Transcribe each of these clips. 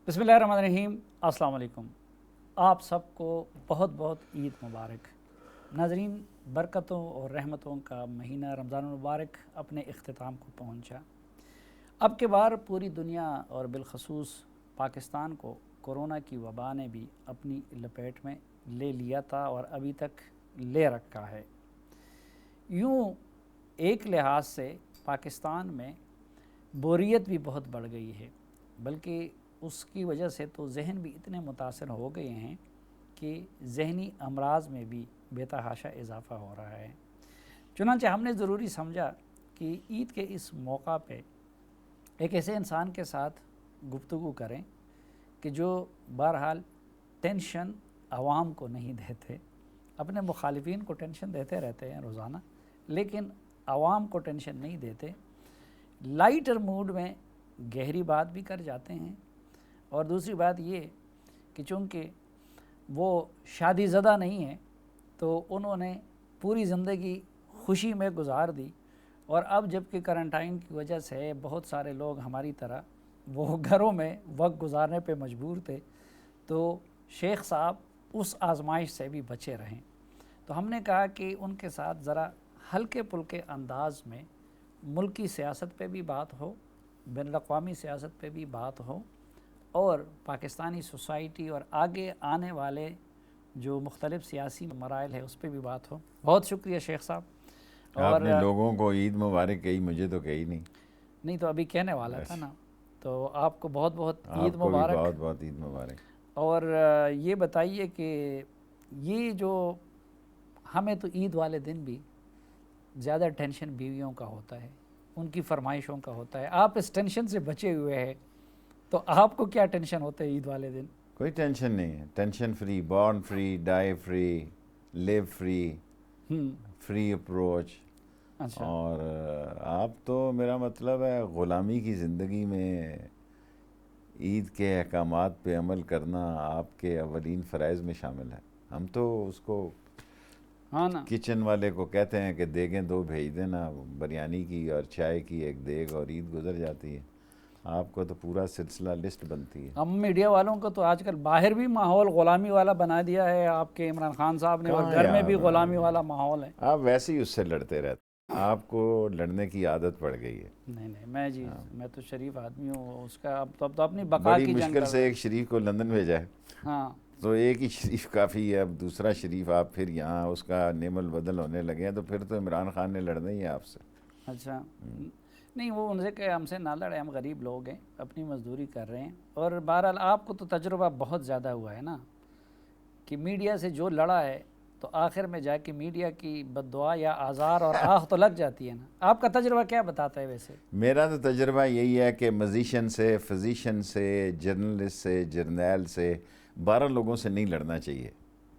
بسم اللہ الرحمن الرحیم، السلام علیکم۔ آپ سب کو بہت بہت عید مبارک۔ ناظرین، برکتوں اور رحمتوں کا مہینہ رمضان المبارک اپنے اختتام کو پہنچا۔ اب کے بار پوری دنیا اور بالخصوص پاکستان کو کورونا کی وبا نے بھی اپنی لپیٹ میں لے لیا تھا اور ابھی تک لے رکھا ہے۔ یوں ایک لحاظ سے پاکستان میں بوریت بھی بہت بڑھ گئی ہے، بلکہ اس کی وجہ سے تو ذہن بھی اتنے متاثر ہو گئے ہیں کہ ذہنی امراض میں بھی بے تحاشا اضافہ ہو رہا ہے۔ چنانچہ ہم نے ضروری سمجھا کہ عید کے اس موقع پہ ایک ایسے انسان کے ساتھ گفتگو کریں کہ جو بہرحال ٹینشن عوام کو نہیں دیتے، اپنے مخالفین کو ٹینشن دیتے رہتے ہیں روزانہ، لیکن عوام کو ٹینشن نہیں دیتے، لائٹر موڈ میں گہری بات بھی کر جاتے ہیں۔ اور دوسری بات یہ کہ چونکہ وہ شادی زدہ نہیں ہیں تو انہوں نے پوری زندگی خوشی میں گزار دی، اور اب جب کہ کرنٹائن کی وجہ سے بہت سارے لوگ ہماری طرح وہ گھروں میں وقت گزارنے پہ مجبور تھے، تو شیخ صاحب اس آزمائش سے بھی بچے رہیں۔ تو ہم نے کہا کہ ان کے ساتھ ذرا ہلکے پھلکے انداز میں ملکی سیاست پہ بھی بات ہو، بین الاقوامی سیاست پہ بھی بات ہو، اور پاکستانی سوسائٹی اور آگے آنے والے جو مختلف سیاسی مراحل ہے اس پہ بھی بات ہو۔ بہت شکریہ شیخ صاحب۔ آپ نے لوگوں کو عید مبارک کہی، مجھے تو کہی نہیں۔ تو ابھی کہنے والا تھا نا، تو آپ کو بہت بہت عید آپ کو بھی مبارک۔ بہت بہت عید مبارک۔ اور یہ بتائیے کہ یہ جو ہمیں تو عید والے دن بھی زیادہ ٹینشن بیویوں کا ہوتا ہے، ان کی فرمائشوں کا ہوتا ہے، آپ اس ٹینشن سے بچے ہوئے ہیں، تو آپ کو کیا ٹینشن ہوتا ہے عید والے دن؟ کوئی ٹینشن نہیں ہے، ٹینشن فری، بورن فری، ڈائی فری، لیو فری، فری اپروچ۔ اچھا، اور آپ تو میرا مطلب ہے غلامی کی زندگی میں عید کے احکامات پہ عمل کرنا آپ کے اولین فرائض میں شامل ہے۔ ہم تو اس کو ہاں نا، کچن والے کو کہتے ہیں کہ دیگیں دو بھیج دینا، بریانی کی اور چائے کی ایک دیگ، اور عید گزر جاتی ہے۔ آپ کو تو پورا سلسلہ لسٹ بنتی ہے۔ ہم میڈیا والوں کو تو آج کل باہر بھی ماحول غلامی والا بنا دیا ہے آپ کے عمران خان صاحب نے، اور کہاں گھر میں بھی یار، غلامی والا ماحول ہے۔ آپ ویسے ہی اس سے لڑتے رہتے، آپ کو لڑنے کی عادت پڑ گئی ہے۔ نہیں میں تو شریف آدمی ہوں، اس کا اب تو اپنی بقا بڑی کی جنگ مشکل کر سے رہے ہیں۔ ایک شریف کو لندن بھیجا ہے، ہاں، تو ایک ہی شریف کافی ہے۔ اب دوسرا شریف آپ پھر یہاں اس کا نعم البدل ہونے لگے ہیں، تو پھر تو عمران خان نے لڑنا ہی ہے آپ سے۔ اچھا، نہیں وہ ان سے کہ ہم سے نہ لڑے، ہم غریب لوگ ہیں، اپنی مزدوری کر رہے ہیں۔ اور بہرحال آپ کو تو تجربہ بہت زیادہ ہوا ہے نا، کہ میڈیا سے جو لڑا ہے تو آخر میں جا کے میڈیا کی بد دعا یا آزار اور آہ تو لگ جاتی ہے نا۔ آپ کا تجربہ کیا بتاتا ہے ویسے؟ میرا تو تجربہ یہی ہے کہ مزیشین سے، فزیشین سے، جرنلسٹ سے، جرنیل سے، 12 لوگوں سے نہیں لڑنا چاہیے،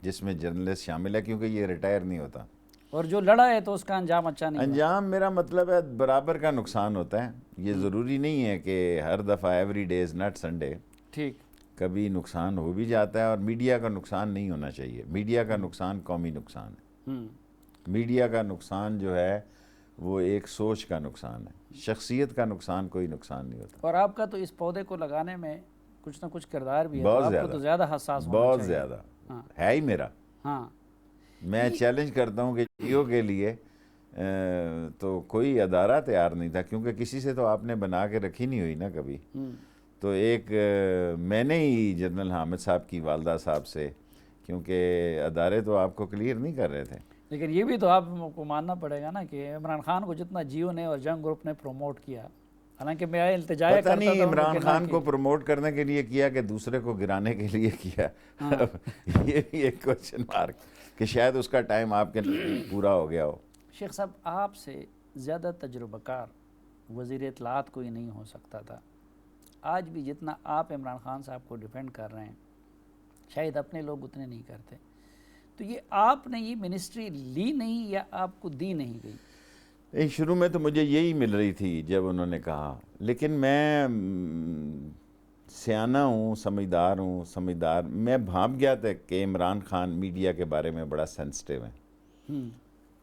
جس میں جرنلسٹ شامل ہے، کیونکہ یہ ریٹائر نہیں ہوتا۔ اور جو لڑا ہے تو اس کا انجام اچھا نہیں ہوا۔ انجام میرا مطلب ہے برابر کا نقصان ہوتا ہے۔ یہ ضروری نہیں ہے کہ ہر دفعہ every day is not Sunday, ٹھیک، کبھی نقصان ہو بھی جاتا ہے، اور میڈیا کا نقصان نہیں ہونا چاہیے۔ میڈیا کا نقصان قومی نقصان ہے۔ میڈیا کا نقصان جو ہے وہ ایک سوچ کا نقصان ہے، شخصیت کا نقصان کوئی نقصان نہیں ہوتا۔ اور آپ کا تو اس پودے کو لگانے میں کچھ نہ کچھ کردار بھی ہے، تو بہت آپ کو زیادہ، تو زیادہ حساس ہونا بہت چاہیے۔ زیادہ ہاں ہے ہی میرا۔ ہاں، میں چیلنج کرتا ہوں کہ جیو کے لیے تو کوئی ادارہ تیار نہیں تھا، کیونکہ کسی سے تو آپ نے بنا کے رکھی نہیں ہوئی نا کبھی۔ تو ایک میں نے ہی جنرل حامد صاحب کی والدہ صاحب سے، کیونکہ ادارے تو آپ کو کلیئر نہیں کر رہے تھے۔ لیکن یہ بھی تو آپ کو ماننا پڑے گا نا کہ عمران خان کو جتنا جیو نے اور جنگ گروپ نے پروموٹ کیا، حالانکہ میں التجا پتہ کرتا نہیں تھا ان کو عمران کہ نہ خان کو کیجیے۔ پروموٹ کرنے کے لیے کیا کہ دوسرے کو گرانے کے لیے کیا، یہ بھی ایک کوشچن مارک، کہ شاید اس کا ٹائم آپ کے پورا ہو گیا ہو۔ شیخ صاحب، آپ سے زیادہ تجربہ کار وزیر اطلاعات کوئی نہیں ہو سکتا تھا۔ آج بھی جتنا آپ عمران خان صاحب کو ڈیفینڈ کر رہے ہیں، شاید اپنے لوگ اتنے نہیں کرتے۔ تو یہ آپ نے یہ منسٹری لی نہیں یا آپ کو دی نہیں گئی؟ شروع میں تو مجھے یہی مل رہی تھی جب انہوں نے کہا، لیکن میں سیانہ ہوں، سمجھدار، میں بھانپ گیا تھا کہ عمران خان میڈیا کے بارے میں بڑا سینسٹیو ہے۔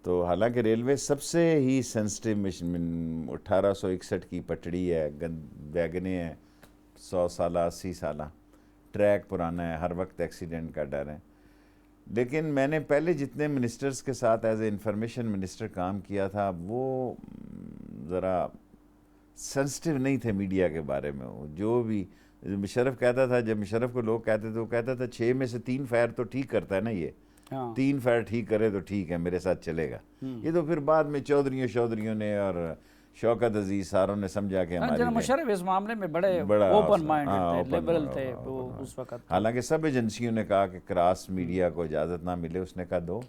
تو حالانکہ ریلوے سب سے ہی سینسٹیو 1861 کی پٹڑی ہے، ویگنیں ہیں، 100 سالہ 80 سالہ، ٹریک پرانا ہے، ہر وقت ایکسیڈنٹ کا ڈر ہے. لیکن میں نے پہلے جتنے منسٹرز کے ساتھ ایز اے انفارمیشن منسٹر کام کیا تھا وہ ذرا سینسٹیو نہیں تھے میڈیا کے بارے میں. وہ جو بھی مشرف کہتا تھا، جب مشرف کو لوگ کہتے تھے، وہ کہتا تھا 6 میں سے 3 فائر تو ٹھیک کرتا ہے نا، یہ 3 فائر ٹھیک کرے تو ٹھیک ہے، میرے ساتھ چلے گا. یہ تو پھر بعد میں چودھریوں نے اور شوکت عزیز ساروں نے سمجھا کہ ہماری مشرف اس معاملے میں بڑے اوپن مائنڈڈ تھے، لبرل تھے وہ اس وقت. حالانکہ سب ایجنسیوں نے کہا کہ کراس میڈیا کو اجازت نہ ملے، اس نے کہا دو،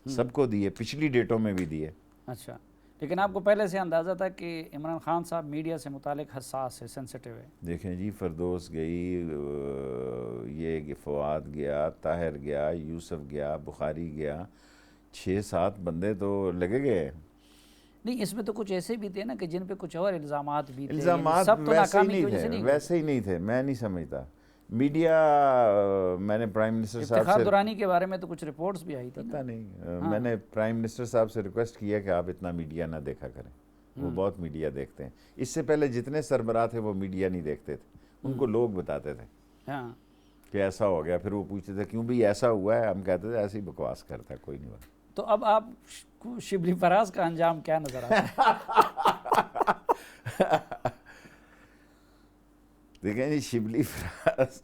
سب کو دیے، پچھلی ڈیٹوں میں بھی دیے. اچھا، لیکن آپ کو پہلے سے اندازہ تھا کہ عمران خان صاحب میڈیا سے متعلق حساس ہے، سینسٹیو ہے؟ دیکھیں جی، فردوس گئی، یہ فواد گیا، طاہر گیا، یوسف گیا، بخاری گیا، 6-7 بندے تو لگے گئے. نہیں، اس میں تو کچھ ایسے بھی تھے نا کہ جن پہ کچھ اور الزامات بھی تھے. الزامات سب تو ویسے ہی ناکامی کی وجہ سے نہیں نہیں تھے، ویسے ہی نہیں تھے. میں نہیں سمجھتا میڈیا، میں نے پرائم منسٹر صاحب افتخار سے، دورانی کے بارے میں تو کچھ رپورٹس بھی آئی تھی. پتہ نہیں، میں نے پرائم منسٹر صاحب سے ریکویسٹ کیا کہ آپ اتنا میڈیا نہ دیکھا کریں. وہ بہت میڈیا دیکھتے ہیں. اس سے پہلے جتنے سربراہ تھے وہ میڈیا نہیں دیکھتے تھے، ان کو لوگ بتاتے تھے کہ ایسا ہو گیا. پھر وہ پوچھتے تھے کیوں بھی ایسا ہوا ہے، ہم کہتے تھے ایسے ہی بکواس کرتا ہے، کوئی نہیں ہوا. تو اب آپ کو شبلی فراز کا انجام کیا نظر آتا ہے؟ دیکھیں جی، شبلی فراز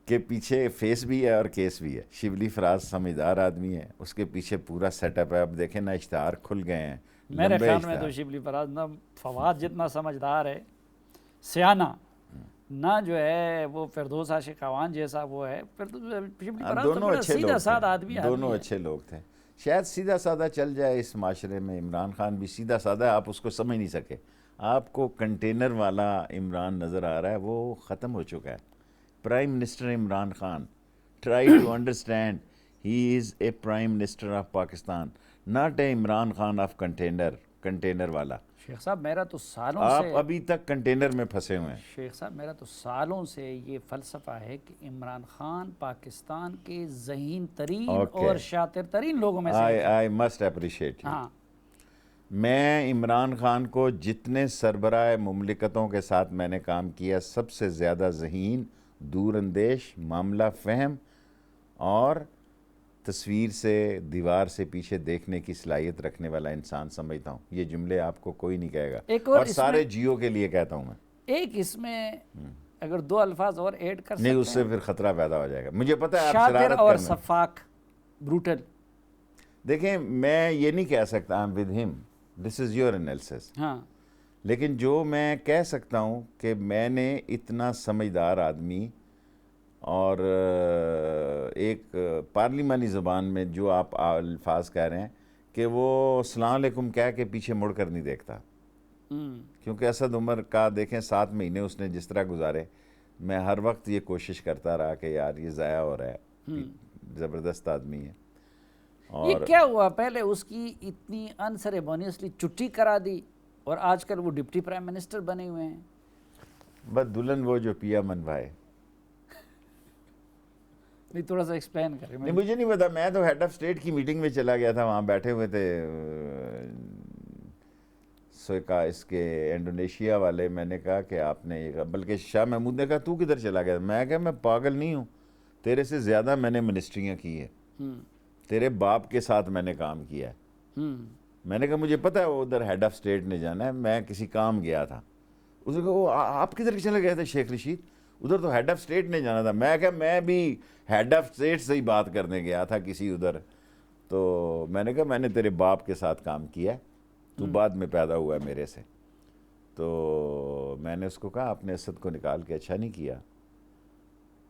کے پیچھے فیس بھی ہے اور کیس بھی ہے. شبلی فراز سمجھدار آدمی ہے، اس کے پیچھے پورا سیٹ اپ ہے. اب دیکھیں نا، اشتہار کھل گئے ہیں. میرے خیال میں تو شبلی فراز نہ فواد جتنا سمجھدار ہے، سیانہ، نہ جو ہے وہ فردوس عاشق خوان جیسا وہ ہے. شبلی فراز تو بڑا سیدھا سادہ آدمی ہے. دونوں اچھے لوگ تھے. شاید سیدھا سادہ چل جائے اس معاشرے میں. عمران خان بھی سیدھا سادہ ہے، آپ اس کو سمجھ نہیں سکے. آپ کو کنٹینر والا عمران نظر آ رہا ہے، وہ ختم ہو چکا ہے. Prime minister Imran Khan, try to understand, he is a prime minister of Pakistan, not a Imran Khan of container والا. شیخ صاحب میرا تو سالوں سے، آپ ابھی تک کنٹینر میں پھنسے ہوئے ہیں. شیخ صاحب میرا تو سالوں سے یہ فلسفہ ہے کہ عمران خان پاکستان کے ذہین ترین اور شاطر ترین لوگوں میں سے آئی مسٹ اپریشیٹ یو. میں عمران خان کو جتنے سربراہ مملکتوں کے ساتھ میں نے کام کیا، سب سے زیادہ ذہین، دور اندیش، معاملہ فہم اور تصویر سے، دیوار سے پیچھے دیکھنے کی صلاحیت رکھنے والا انسان سمجھتا ہوں. یہ جملے آپ کو کوئی نہیں کہے گا، اور سارے جیو کے لیے کہتا ہوں میں. ایک اس میں اگر 2 الفاظ اور ایڈ کر سکتے ہیں، نہیں، اس سے پھر خطرہ پیدا ہو جائے گا. مجھے پتہ ہے آپ شاطر شرارت اور کرنا. صفاق، بروٹل. دیکھیں، میں یہ نہیں کہہ سکتا I'm with him, this is your analysis. لیکن جو میں کہہ سکتا ہوں کہ میں نے اتنا سمجھدار آدمی، اور ایک پارلیمانی زبان میں جو آپ الفاظ کہہ رہے ہیں کہ وہ السلام علیکم کہہ کے پیچھے مڑ کر نہیں دیکھتا. کیونکہ اسد عمر کا دیکھیں 7 مہینے اس نے جس طرح گزارے، میں ہر وقت یہ کوشش کرتا رہا کہ یار یہ ضائع ہو رہا ہے. زبردست آدمی ہے. یہ کیا ہوا، پہلے اس کی اتنی انسریمونیسلی چھٹی کرا دی اور آج کل وہ ڈپٹی پرائم منسٹر بنے ہوئے ہیں. بس دلہن وہ جو پیا منوائے. نہیں، تھوڑا سا ایکسپلین کریں. نہیں، مجھے نہیں پتا، میں تو ہیڈ آف اسٹیٹ کی میٹنگ میں چلا گیا تھا، وہاں بیٹھے ہوئے تھے سویکا، اس کے انڈونیشیا والے. میں نے کہا کہ آپ نے یہ، بلکہ شاہ محمود نے کہا تو کدھر چلا گیا؟ میں کہا میں پاگل نہیں ہوں، تیرے سے زیادہ میں نے منسٹریاں کی ہیں، تیرے باپ کے ساتھ میں نے کام کیا ہے. میں نے کہا مجھے پتہ ہے وہ ادھر ہیڈ آف اسٹیٹ نے جانا ہے، میں کسی کام گیا تھا. اس نے کہا وہ آپ کدھر چلے گئے تھے شیخ رشید؟ ادھر تو ہیڈ آف اسٹیٹ نے جانا تھا. میں کہا میں بھی ہیڈ آف اسٹیٹ سے ہی بات کرنے گیا تھا کسی ادھر. تو میں نے کہا میں نے تیرے باپ کے ساتھ کام کیا ہے، تو بعد میں پیدا ہوا ہے میرے سے. تو میں نے اس کو کہا آپ نے اسد کو نکال کے اچھا نہیں کیا،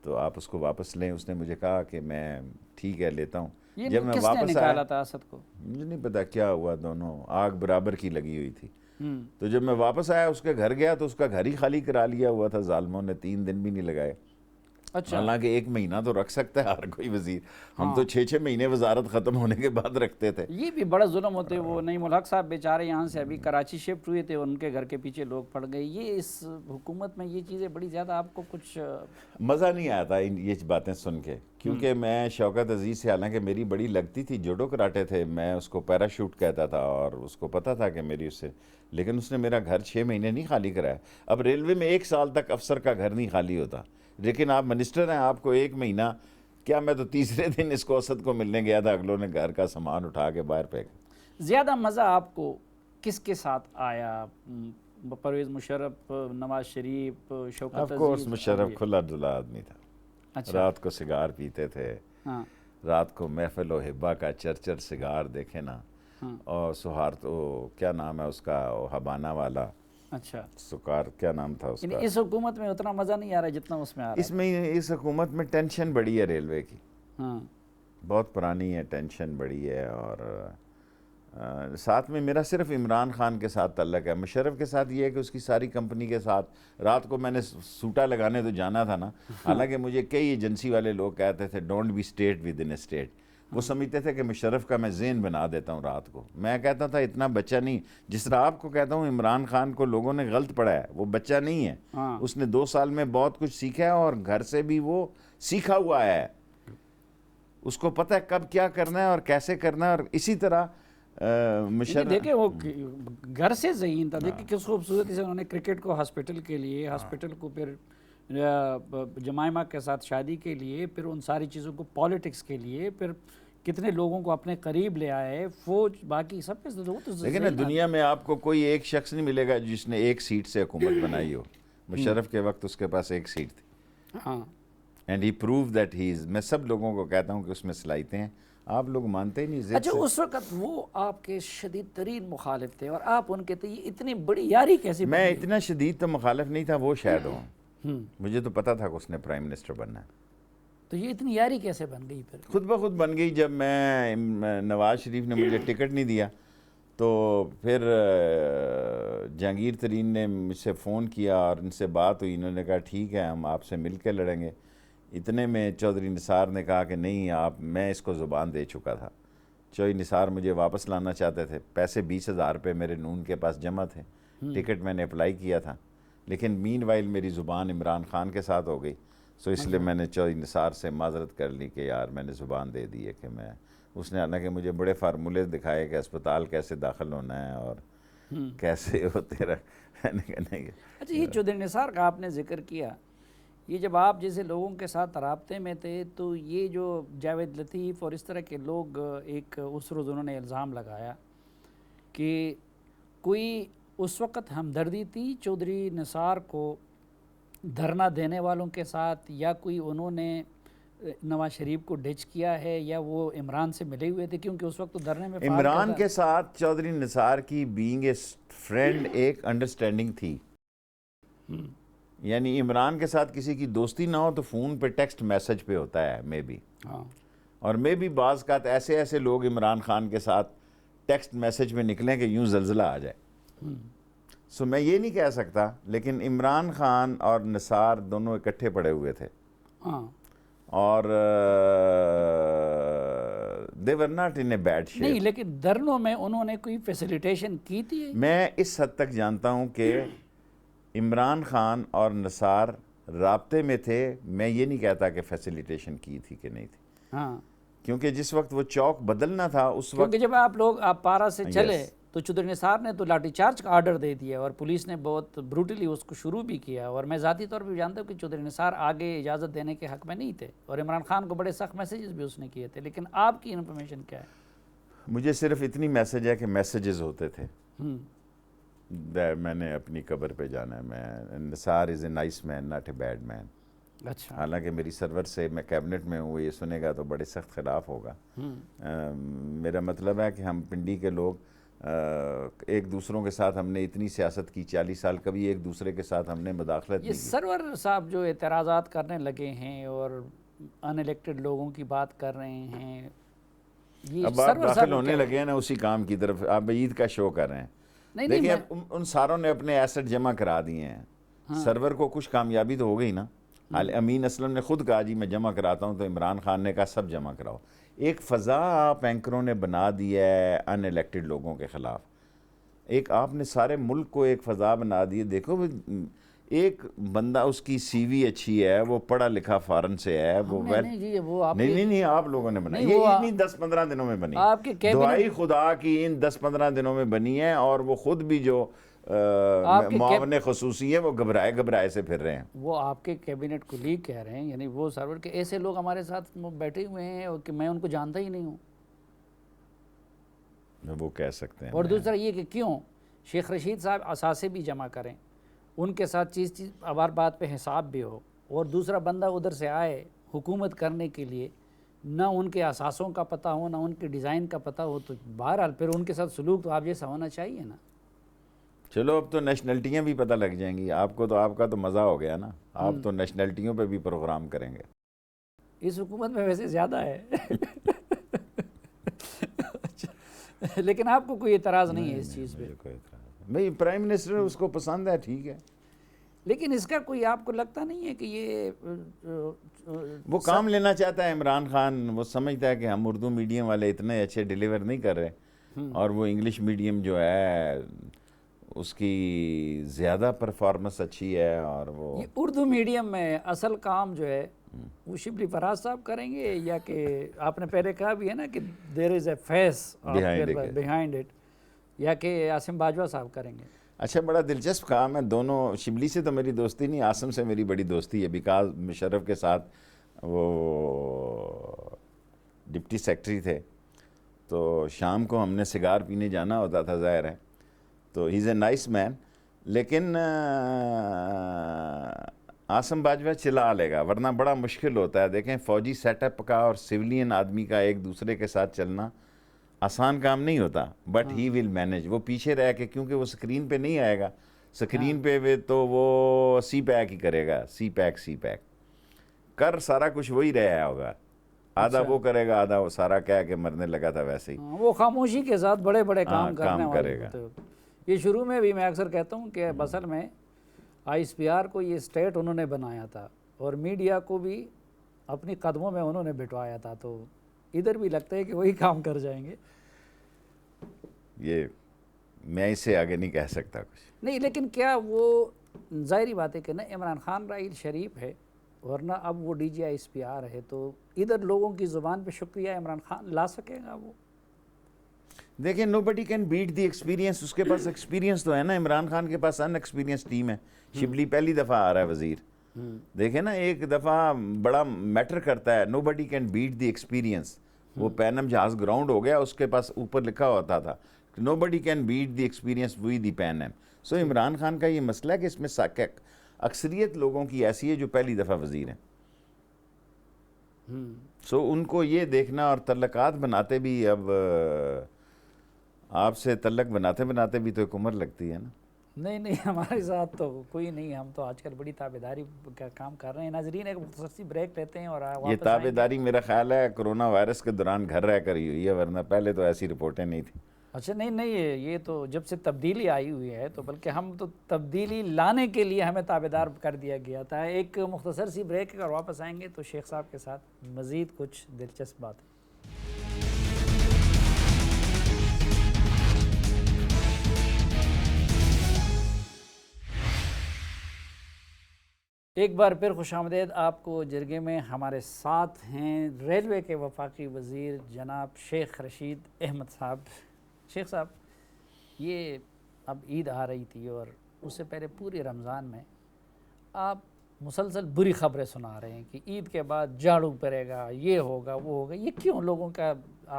تو آپ اس کو واپس لیں. اس نے مجھے کہا کہ میں ٹھیک ہے لیتا ہوں. جب میں واپس نکالا تھا اسد کو مجھے نہیں پتا کیا ہوا، دونوں آگ برابر کی لگی ہوئی تھی. تو جب میں واپس آیا اس کے گھر گیا تو اس کا گھر ہی خالی کرا لیا ہوا تھا ظالموں نے، 3 دن بھی نہیں لگائے. اچھا، حالانکہ 1 مہینہ تو رکھ سکتا ہے ہر کوئی وزیر، ہم تو 6 مہینے وزارت ختم ہونے کے بعد رکھتے تھے۔ یہ بھی بڑا ظلم ہوتے. وہ نعیم الحق صاحب بیچارے یہاں سے ابھی کراچی شفٹ ہوئے تھے، ان کے گھر کے پیچھے لوگ پڑ گئے. یہ اس حکومت میں یہ چیزیں بڑی زیادہ آپ کو کچھ مزہ نہیں آتا یہ باتیں سن کے، کیونکہ میں شوکت عزیز سے، حالانکہ میری بڑی لگتی تھی، جوڈو کراٹے تھے، میں اس کو پیراشوٹ کہتا تھا اور اس کو پتا تھا کہ میری اس سے، لیکن اس نے میرا گھر 6 مہینے نہیں خالی کرایا. اب ریلوے میں 1 سال تک افسر کا گھر نہیں خالی ہوتا، لیکن آپ منسٹر ہیں، آپ کو 1 مہینہ کیا. میں تو تیسرے دن اس کو اسد کو ملنے گیا تھا، اگلوں نے گھر کا سامان اٹھا کے باہر پھینکا. زیادہ مزہ آپ کو کس کے ساتھ آیا؟ پرویز مشرف، نواز شریف، شوکت آف عزیز؟ کورس مشرف کھلا دھلا آدمی تھا. اچھا، رات کو سگار پیتے تھے، ہاں رات کو محفل و حبا کا چرچر سگار دیکھے نا، اور سہار تو کیا نام ہے اس کا، حبانہ والا، اچھا. سکار کیا نام تھا اس کا. یعنی اس حکومت میں اتنا مزہ نہیں آ رہا جتنا اس میں آ رہا اس میں اس حکومت میں ٹینشن بڑی ہے ریلوے کی، ہاں. بہت پرانی ہے، ٹینشن بڑی ہے. اور ساتھ میں میرا صرف عمران خان کے ساتھ تعلق ہے. مشرف کے ساتھ یہ ہے کہ اس کی ساری کمپنی کے ساتھ رات کو میں نے سوٹا لگانے تو جانا تھا نا، حالانکہ مجھے کئی ایجنسی والے لوگ کہتے تھے don't be state within a state. وہ سمجھتے تھے کہ مشرف کا میں ذہن بنا دیتا ہوں رات کو. میں کہتا تھا اتنا بچہ نہیں، جس طرح آپ کو کہتا ہوں عمران خان کو لوگوں نے غلط پڑھا ہے، وہ بچہ نہیں ہے. اس نے 2 سال میں بہت کچھ سیکھا ہے، اور گھر سے بھی وہ سیکھا ہوا ہے. اس کو پتہ ہے کب کیا کرنا ہے اور کیسے کرنا ہے. اور اسی طرح دیکھیں وہ گھر سے ذہین تھا. دیکھیں کس خوبصورتی سے انہوں نے کرکٹ کو ہاسپٹل کے لیے، ہاسپٹل کو پھر جمائمہ کے ساتھ شادی کے لیے، پھر ان ساری چیزوں کو پالیٹکس کے لیے، پھر کتنے لوگوں کو اپنے قریب لے آئے، فوج باقی سب کے. لیکن دنیا میں آپ کو کوئی ایک شخص نہیں ملے گا جس نے 1 سیٹ سے حکومت بنائی ہو. مشرف کے وقت اس کے پاس 1 سیٹ تھی، ہاں. And he prove that he is. میں سب لوگوں کو کہتا ہوں کہ اس میں صلاحیتیں ہیں، آپ لوگ مانتے ہی نہیں. اچھا، اس وقت وہ آپ کے شدید ترین مخالف تھے اور آپ ان کے تھے، اتنی بڑی یاری کیسے؟ میں اتنا شدید تو مخالف نہیں تھا، وہ شاید ہوں. مجھے تو پتا تھا کہ اس نے پرائم منسٹر بننا ہے. تو یہ اتنی یاری کیسے بن گئی پھر؟ خود بخود بن گئی. جب میں نواز شریف نے مجھے ٹکٹ نہیں دیا تو پھر جہانگیر ترین نے مجھ سے فون کیا اور ان سے بات ہوئی. انہوں نے کہا ٹھیک ہے ہم آپ سے مل کے لڑیں گے. اتنے میں چودھری نثار نے کہا کہ نہیں میں اس کو زبان دے چکا تھا. چودھری نثار مجھے واپس لانا چاہتے تھے. پیسے 20,000 روپے میرے نون کے پاس جمع تھے. ٹکٹ میں نے اپلائی کیا تھا، لیکن مین وائل میری زبان عمران خان کے ساتھ ہو گئی. سو اس لیے میں نے چودھری نثار سے معذرت کر لی کہ یار میں نے زبان دے دی ہے کہ میں. اس نے حالانکہ مجھے بڑے فارمولے دکھائے کہ اسپتال کیسے داخل ہونا ہے اور کیسے ہوتے رہنے. اچھا، یہ چودھری نثار کا آپ نے ذکر کیا، یہ جب آپ جیسے لوگوں کے ساتھ رابطے میں تھے تو یہ جو جاوید لطیف اور اس طرح کے لوگ ایک اس روز انہوں نے الزام لگایا کہ کوئی اس وقت ہمدردی تھی چودھری نثار کو دھرنا دینے والوں کے ساتھ، یا کوئی انہوں نے نواز شریف کو ڈچ کیا ہے، یا وہ عمران سے ملے ہوئے تھے؟ کیونکہ اس وقت تو دھرنے میں عمران کے ساتھ چودھری نثار کی بینگ اے فرینڈ ایک انڈرسٹینڈنگ تھی. یعنی عمران کے ساتھ کسی کی دوستی نہ ہو تو فون پہ ٹیکسٹ میسج پہ ہوتا ہے مے بی. اور مے بی بعض کا ایسے لوگ عمران خان کے ساتھ ٹیکسٹ میسج میں نکلیں کہ یوں زلزلہ آ جائے. سو میں یہ نہیں کہہ سکتا، لیکن عمران خان اور نثار دونوں اکٹھے پڑے ہوئے تھے اور they were not in a bad shape. نہیں، لیکن دھرنوں میں انہوں نے کوئی فیسیلیٹیشن کی تھی؟ میں اس حد تک جانتا ہوں کہ عمران خان اور نثار رابطے میں تھے. میں یہ نہیں کہتا کہ فیسیلیٹیشن کی تھی کہ نہیں تھی، کیونکہ جس وقت وہ چوک بدلنا تھا اس وقت، جب آپ پارا سے چلے تو چودھری نثار نے تو لاٹھی چارج کا آرڈر دے دیا اور پولیس نے بہت بروٹلی اس کو شروع بھی کیا. اور میں ذاتی طور پہ جانتا ہوں کہ چودھری نثار آگے اجازت دینے کے حق میں نہیں تھے اور عمران خان کو بڑے سخت میسیجز بھی اس نے کیے تھے. لیکن آپ کی انفارمیشن کیا ہے؟ مجھے صرف اتنی میسج ہے کہ میسیجز ہوتے تھے. میں نے اپنی قبر پہ جانا ہے. میں Nisar is a nice man not a bad man. اچھا، حالانکہ میری سرور سے میں کیبنٹ میں ہوں، یہ سنے گا تو بڑے سخت خلاف ہوگا. میرا مطلب ہے کہ ہم پنڈی کے لوگ ایک دوسروں کے ساتھ ہم نے اتنی سیاست کی 40 سال، کبھی ایک دوسرے کے ساتھ ہم نے مداخلت نہیں کی. یہ سرور صاحب جو اعتراضات کرنے لگے ہیں اور ان الیکٹڈ لوگوں کی بات کر رہے ہیں، اب آپ داخل ہونے لگے ہیں نا اسی کام کی طرف. آپ عید کا شو کر رہے ہیں. دیکھیں ان ساروں نے اپنے ایسٹ جمع کرا دیے ہیں. سرور کو کچھ کامیابی تو ہو گئی نا. امین اسلم نے خود کہا جی میں جمع کراتا ہوں، تو عمران خان نے کہا سب جمع کراؤ۔ ایک فضا آپ اینکروں نے بنا دی ہے ان الیکٹڈ لوگوں کے خلاف، ایک آپ نے سارے ملک کو ایک فضا بنا دی ہے۔ دیکھو ایک بندہ اس کی سی وی اچھی ہے، وہ پڑھا لکھا فارن سے ہے، وہ نہیں آپ لوگوں نے بنائی، یہ نہیں 10-15 دنوں میں بنی، دعائی خدا کی ان 10-15 دنوں میں بنی ہے، اور وہ خود بھی جو معاون خصوصی ہے وہ گھبرائے سے پھر رہے ہیں۔ وہ آپ کے کیبنٹ کولیگ کہہ رہے ہیں، یعنی وہ سرور کے ایسے لوگ ہمارے ساتھ بیٹھے ہوئے ہیں کہ میں ان کو جانتا ہی نہیں ہوں، وہ کہہ سکتے ہیں۔ اور دوسرا یہ کہ کیوں شیخ رشید صاحب اثاثے بھی جمع کریں، ان کے ساتھ چیز ہر بات پہ حساب بھی ہو، اور دوسرا بندہ ادھر سے آئے حکومت کرنے کے لیے، نہ ان کے اثاثوں کا پتہ ہو نہ ان کے ڈیزائن کا پتہ ہو، تو بہرحال پھر ان کے ساتھ سلوک تو آپ جیسا ہونا چاہیے نا۔ چلو اب تو نیشنلٹیاں بھی پتہ لگ جائیں گی آپ کو، تو آپ کا تو مزہ ہو گیا نا، آپ تو نیشنلٹیوں پہ بھی پروگرام کریں گے۔ اس حکومت میں ویسے زیادہ ہے لیکن آپ کو کوئی اعتراض نہیں ہے اس چیز پہ؟ نہیں، پرائم منسٹر اس کو پسند ہے، ٹھیک ہے، لیکن اس کا کوئی آپ کو لگتا نہیں ہے کہ یہ وہ کام لینا چاہتا ہے عمران خان، وہ سمجھتا ہے کہ ہم اردو میڈیم والے اتنے اچھے ڈیلیور نہیں کر رہے، اور وہ انگلش میڈیم جو ہے اس کی زیادہ پرفارمنس اچھی ہے، اور وہ یہ اردو میڈیم میں اصل کام جو ہے وہ شبلی فراز صاحب کریں گے، یا کہ آپ نے پہلے کہا بھی ہے نا کہ دیر از اے فیس بیہائنڈ اٹ، یا کہ عاصم باجوہ صاحب کریں گے؟ اچھا، بڑا دلچسپ کام ہے دونوں۔ شبلی سے تو میری دوستی نہیں، عاصم سے میری بڑی دوستی ہے، بیکاز مشرف کے ساتھ وہ ڈپٹی سیکرٹری تھے، تو شام کو ہم نے سگار پینے جانا ہوتا تھا، ظاہر ہے، تو ہی از اے نائس مین، لیکن عاصم باجوہ چلا لے گا، ورنہ بڑا مشکل ہوتا ہے۔ دیکھیں فوجی سیٹ اپ کا اور سویلین آدمی کا ایک دوسرے کے ساتھ چلنا آسان کام نہیں ہوتا، بٹ ہی ول مینج۔ وہ پیچھے رہ کے، کیونکہ وہ سکرین پہ نہیں آئے گا، سکرین پہ تو وہ سی پیک ہی کرے گا، سی پیک کر سارا کچھ وہی رہا ہوگا، آدھا وہ کرے گا، آدھا وہ سارا کہہ کے مرنے لگا تھا ویسے ہی، وہ خاموشی کے ساتھ بڑے بڑے کام کرنے کرے گا۔ یہ شروع میں بھی میں اکثر کہتا ہوں کہ بصل میں آئی ایس پی آر کو یہ اسٹیٹ انہوں نے بنایا تھا، اور میڈیا کو بھی اپنی قدموں میں انہوں نے بٹھوایا تھا، تو ادھر بھی لگتا ہے کہ وہی کام کر جائیں گے۔ یہ میں اس سے آگے نہیں کہہ سکتا کچھ نہیں، لیکن کیا وہ ظاہری بات ہے کہ نا عمران خان رائل شریف ہے، ورنہ اب وہ D G I S P R ہے، تو ادھر لوگوں کی زبان پہ شکریہ عمران خان لا سکے گا وہ؟ دیکھیں نو بڈی کین بیٹ دی ایکسپیرینس، اس کے پاس ایکسپیرینس تو ہے نا، عمران خان کے پاس ان ایکسپیرینس ٹیم ہے، شبلی پہلی دفعہ آ رہا ہے وزیر، دیکھیں نا ایک دفعہ بڑا میٹر کرتا ہے، نو بڈی کین بیٹ دی ایکسپیرینس۔ وہ پینم جہاز گراؤنڈ ہو گیا، اس کے پاس اوپر لکھا ہوتا تھا nobody can beat the experience we the پینم۔ سو عمران خان کا یہ مسئلہ ہے کہ اس میں اکثریت لوگوں کی ایسی ہے جو پہلی دفعہ وزیر ہیں، سو ان کو یہ دیکھنا، اور تعلقات بناتے بھی، اب آپ سے تعلق بناتے بھی تو ایک عمر لگتی ہے نا۔ نہیں ہمارے ساتھ تو کوئی نہیں، ہم تو آج کل بڑی تابعداری کا کام کر رہے ہیں۔ ناظرین ایک مختصر سی بریک لیتے ہیں اور یہ تابعداری میرا خیال ہے کرونا وائرس کے دوران گھر رہ کر ہی ہوئی ہے، ورنہ پہلے تو ایسی رپورٹیں نہیں تھیں۔ اچھا نہیں یہ تو جب سے تبدیلی آئی ہوئی ہے، تو بلکہ ہم تو تبدیلی لانے کے لیے ہمیں تابعدار کر دیا گیا تھا۔ ایک مختصر سی بریک، اگر واپس آئیں گے تو شیخ صاحب کے ساتھ مزید کچھ دلچسپ باتیں۔ ایک بار پھر خوش آمدید آپ کو جرگے میں۔ ہمارے ساتھ ہیں ریلوے کے وفاقی وزیر جناب شیخ رشید احمد صاحب۔ شیخ صاحب، یہ اب عید آ رہی تھی، اور اس سے پہلے پوری رمضان میں آپ مسلسل بری خبریں سنا رہے ہیں کہ عید کے بعد جھاڑو پڑے گا، یہ ہوگا وہ ہوگا۔ یہ کیوں لوگوں کا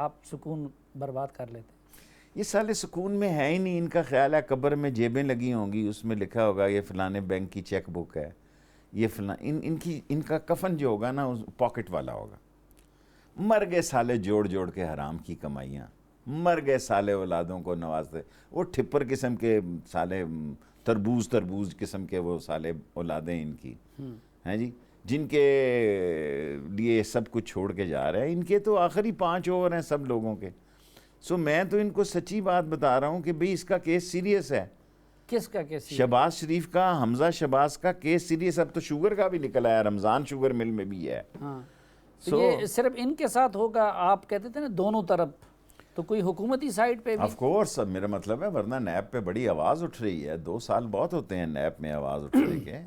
آپ سکون برباد کر لیتے ہیں؟ یہ سالے سکون میں ہے ہی نہیں، ان کا خیال ہے قبر میں جیبیں لگی ہوں گی، اس میں لکھا ہوگا یہ فلانے بینک کی چیک بک ہے، یہ فلاں ان کا کفن جو ہوگا نا پاکٹ والا ہوگا۔ مر گئے سالے جوڑ کے حرام کی کمائیاں، مر گئے سالے اولادوں کو نوازتے، وہ ٹھپر قسم کے سالے، تربوز قسم کے وہ سالے اولادیں ان کی ہیں جی، جن کے لیے سب کچھ چھوڑ کے جا رہے ہیں۔ ان کے تو آخری 5 اوور ہیں سب لوگوں کے۔ سو میں تو ان کو سچی بات بتا رہا ہوں کہ بھئی اس کا کیس سیریس ہے، کس کا کیس؟ شہباز شریف کا، حمزہ شہباز کا کیس سیریس، اب تو شوگر کا بھی نکل آیا، رمضان شوگر مل میں بھی ہے. ہاں یہ صرف ان کے ساتھ ہوگا؟ آپ کہتے تھے نا دونوں طرف، تو کوئی حکومتی سائٹ پہ بھی؟ آف کورس، اب میرا مطلب ہے ورنہ نیب پہ بڑی آواز اٹھ رہی ہے، 2 سال بہت ہوتے ہیں نیب میں آواز اٹھنے کے،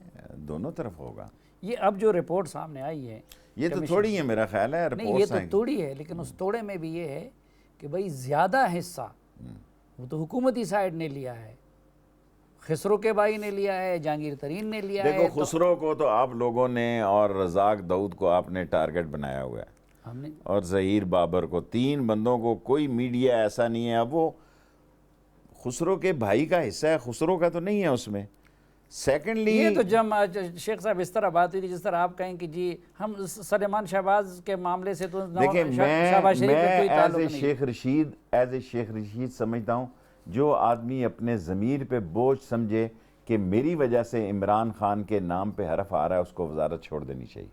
دونوں طرف ہوگا. یہ اب جو رپورٹ سامنے آئی ہے یہ تو تھوڑی ہے میرا خیال ہے، نہیں یہ تو توڑی ہے، لیکن اس توڑے میں بھی یہ ہے کہ بھئی زیادہ حصہ وہ تو حکومتی سائڈ نے لیا ہے، خسرو کے بھائی نے لیا ہے، جہانگیر ترین نے لیا ہے. دیکھو خسرو کو تو آپ لوگوں نے اور رزاق داؤد کو آپ نے ٹارگٹ بنایا ہوا ہے، ہم نے اور ظہیر بابر کو، 3 بندوں کو. کوئی میڈیا ایسا نہیں ہے، اب وہ خسرو کے بھائی کا حصہ ہے، خسرو کا تو نہیں ہے اس میں. سیکنڈلی یہ تو جب شیخ صاحب اس طرح بات ہوئی تھی جس طرح آپ کہیں کہ جی ہم سلیمان شہباز کے معاملے سے تو دیکھیں شہباز شریف کا کوئی تعلق نہیں. ایز اے شیخ رشید سمجھتا ہوں جو آدمی اپنے ضمیر پہ بوجھ سمجھے کہ میری وجہ سے عمران خان کے نام پہ حرف آ رہا ہے، اس کو وزارت چھوڑ دینی چاہیے.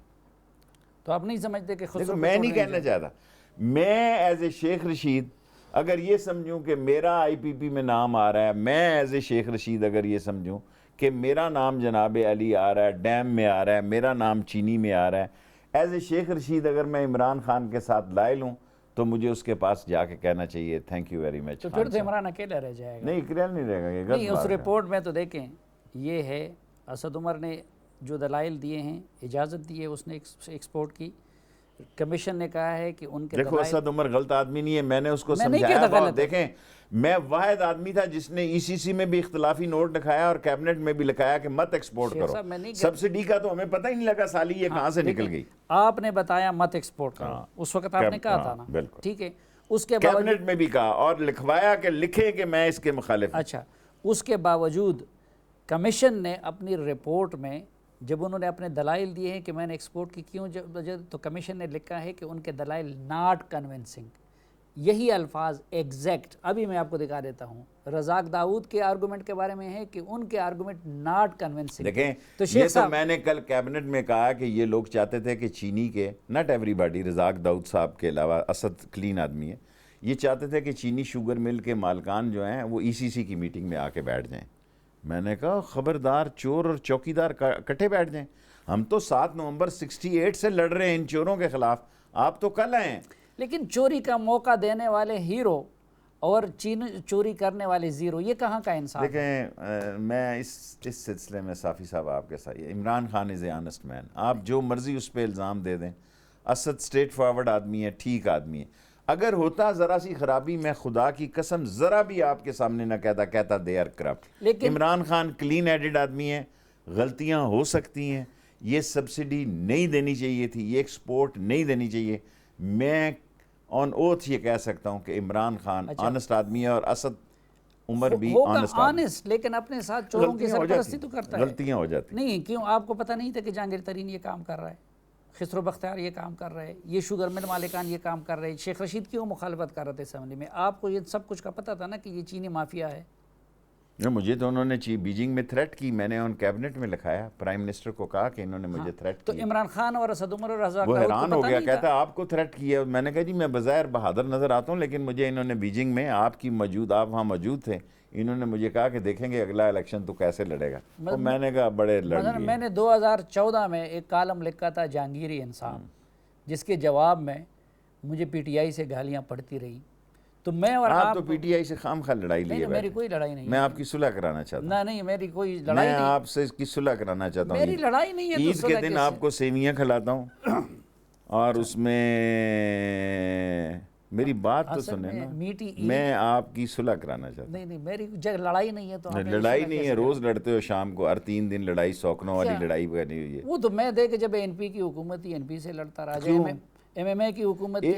تو آپ نہیں سمجھتے کہ خسرو میں نہیں کہنا چاہتا، میں ایز اے شیخ رشید اگر یہ سمجھوں کہ میرا آئی پی پی میں نام آ رہا ہے، میں ایز اے شیخ رشید اگر یہ سمجھوں کہ میرا نام جناب علی آ رہا ہے، ڈیم میں آ رہا ہے، میرا نام چینی میں آ رہا ہے، ایز اے شیخ رشید اگر میں عمران خان کے ساتھ لائل ہوں تو مجھے اس کے پاس جا کے کہنا چاہیے تھینک یو ویری مچ. تو پھر تو عمران اکیلا رہ جائے گا. نہیں اکیلا نہیں رہے گا، یہ نہیں اس رپورٹ میں تو دیکھیں یہ ہے اسد عمر نے جو دلائل دیے ہیں، اجازت دی ہے اس نے ایکسپورٹ کی. کمیشن نے کہا ہے کہ ان کے دیکھو اسد عمر غلط آدمی نہیں ہے، میں نے اس کو میں نہیں سمجھایا کہتا بہت. غلط ہے. دیکھیں میں واحد آدمی تھا جس نے ای سی سی میں بھی اختلافی نوٹ لکھایا اور کیبنٹ میں بھی لکھایا کہ مت ایکسپورٹ شیخ کرو. صاحب میں نہیں سبسڈی کا تو ہمیں پتہ ہی نہیں لگا سالی یہ کہاں سے نکل گئی. آپ نے بتایا مت ایکسپورٹ کرو، اس وقت آپ نے کہا تھا نا، بالکل ٹھیک ہے. اس کے باوجود کیبنٹ میں بھی کہا اور لکھوایا کہ لکھیں کہ میں اس کے مخالف ہوں. اچھا اس کے باوجود کمیشن نے اپنی رپورٹ میں جب انہوں نے اپنے دلائل دیے ہیں کہ میں نے ایکسپورٹ کی کیوں تو کمیشن نے لکھا ہے کہ ان کے دلائل ناٹ کنونسنگ. یہی الفاظ ایگزیکٹ ابھی میں آپ کو دکھا دیتا ہوں. رزاق داؤد کے آرگومنٹ کے بارے میں ہے کہ ان کے آرگومنٹ ناٹ کنونسنگ. دیکھیں تو یہ شیخ تو صاحب میں نے کل کیبنٹ میں کہا کہ یہ لوگ چاہتے تھے کہ چینی کے ناٹ ایوری باڈی، رزاق داؤد صاحب کے علاوہ، اسد کلین آدمی ہے، یہ چاہتے تھے کہ چینی شوگر مل کے مالکان جو ہیں وہ ای سی سی کی میٹنگ میں آ کے بیٹھ جائیں. میں نے کہا خبردار، چور اور چوکیدار کٹھے بیٹھ جائیں. ہم تو 7 نومبر 68 سے لڑ رہے ہیں ان چوروں کے خلاف، آپ تو کل آئے ہیں. لیکن چوری کا موقع دینے والے ہیرو اور چوری کرنے والے زیرو، یہ کہاں کا انصاف ہے؟ دیکھیں میں اس سلسلے میں صافی صاحب آپ کے ساتھ، عمران خان از اے آنسٹ مین، آپ جو مرضی اس پہ الزام دے دیں. اسد اسٹریٹ فارورڈ آدمی ہے، ٹھیک آدمی ہے. اگر ہوتا ذرا سی خرابی میں خدا کی قسم ذرا بھی آپ کے سامنے نہ کہتا they are corrupt. Imran Khan clean handed آدمی ہے، غلطیاں ہو سکتی ہیں. یہ سبسڈی نہیں دینی چاہیے تھی، یہ ایکسپورٹ نہیں دینی چاہیے. میں آن اوتھ یہ کہہ سکتا ہوں کہ عمران خان آنسٹ آدمی ہے اور اسد عمر بھی آنسٹ آدمی ہے. لیکن اپنے ساتھ چوروں کی سرپرستی تو کرتا ہے. غلطیاں ہو جاتی نہیں کیوں آپ کو پتہ نہیں تھا کہ جہانگیر ترین یہ کام کر رہا ہے، خسرو بختیار یہ کام کر رہے، یہ شوگر مل مالکان یہ کام کر رہے، شیخ رشید کیوں مخالفت کر رہے تھے اسمبلی میں؟ آپ کو یہ سب کچھ کا پتہ تھا نا کہ یہ چینی مافیا ہے. مجھے تو انہوں نے بیجنگ میں تھریٹ کی، میں نے ان کیبنٹ میں لکھایا، پرائم منسٹر کو کہا کہ انہوں نے مجھے تھریٹ کی. تو عمران خان اور اسد عمر اور رزاق وہ داؤد حیران کو ہو پتہ گیا، نہیں تھا؟ کہتا آپ کو تھریٹ کیا. میں نے کہا جی میں بظاہر بہادر نظر آتا ہوں لیکن مجھے انہوں نے بیجنگ میں آپ وہاں موجود تھے، انہوں نے مجھے کہا کہ دیکھیں گے اگلا الیکشن تو کیسے لڑے گا. تو میں نے کہا بڑے لڑ لیے. میں نے 2014 میں ایک کالم لکھا تھا جہانگیری انصاف، جس کے جواب میں مجھے پی ٹی آئی سے گالیاں پڑتی رہی. تو میں اور آپ تو پی ٹی آئی سے خام خواہ لڑائی لیے. میری کوئی لڑائی نہیں، میں آپ کی صلح کرانا چاہتا ہوں. نہیں میری کوئی لڑائی نہیں، میں آپ سے اس کی صلح کرانا چاہتا ہوں. میری لڑائی نہیں ہے. عید کے دن آپ کو سیویاں کھلاتا ہوں اور اس میں میری بات تو سنیں نا، میں آپ کی صلح کرانا چاہتا ہوں. نہیں میری لڑائی نہیں ہے. تو لڑائی نہیں ہے، روز لڑتے ہو شام کو، ہر 3 دن لڑائی، سوکنوں والی لڑائی بنی ہوئی ہے. وہ تو میں دیکھ جب این پی کی حکومت تھی این پی سے لڑتا رہا، ایم ایم اے کی حکومت تھی.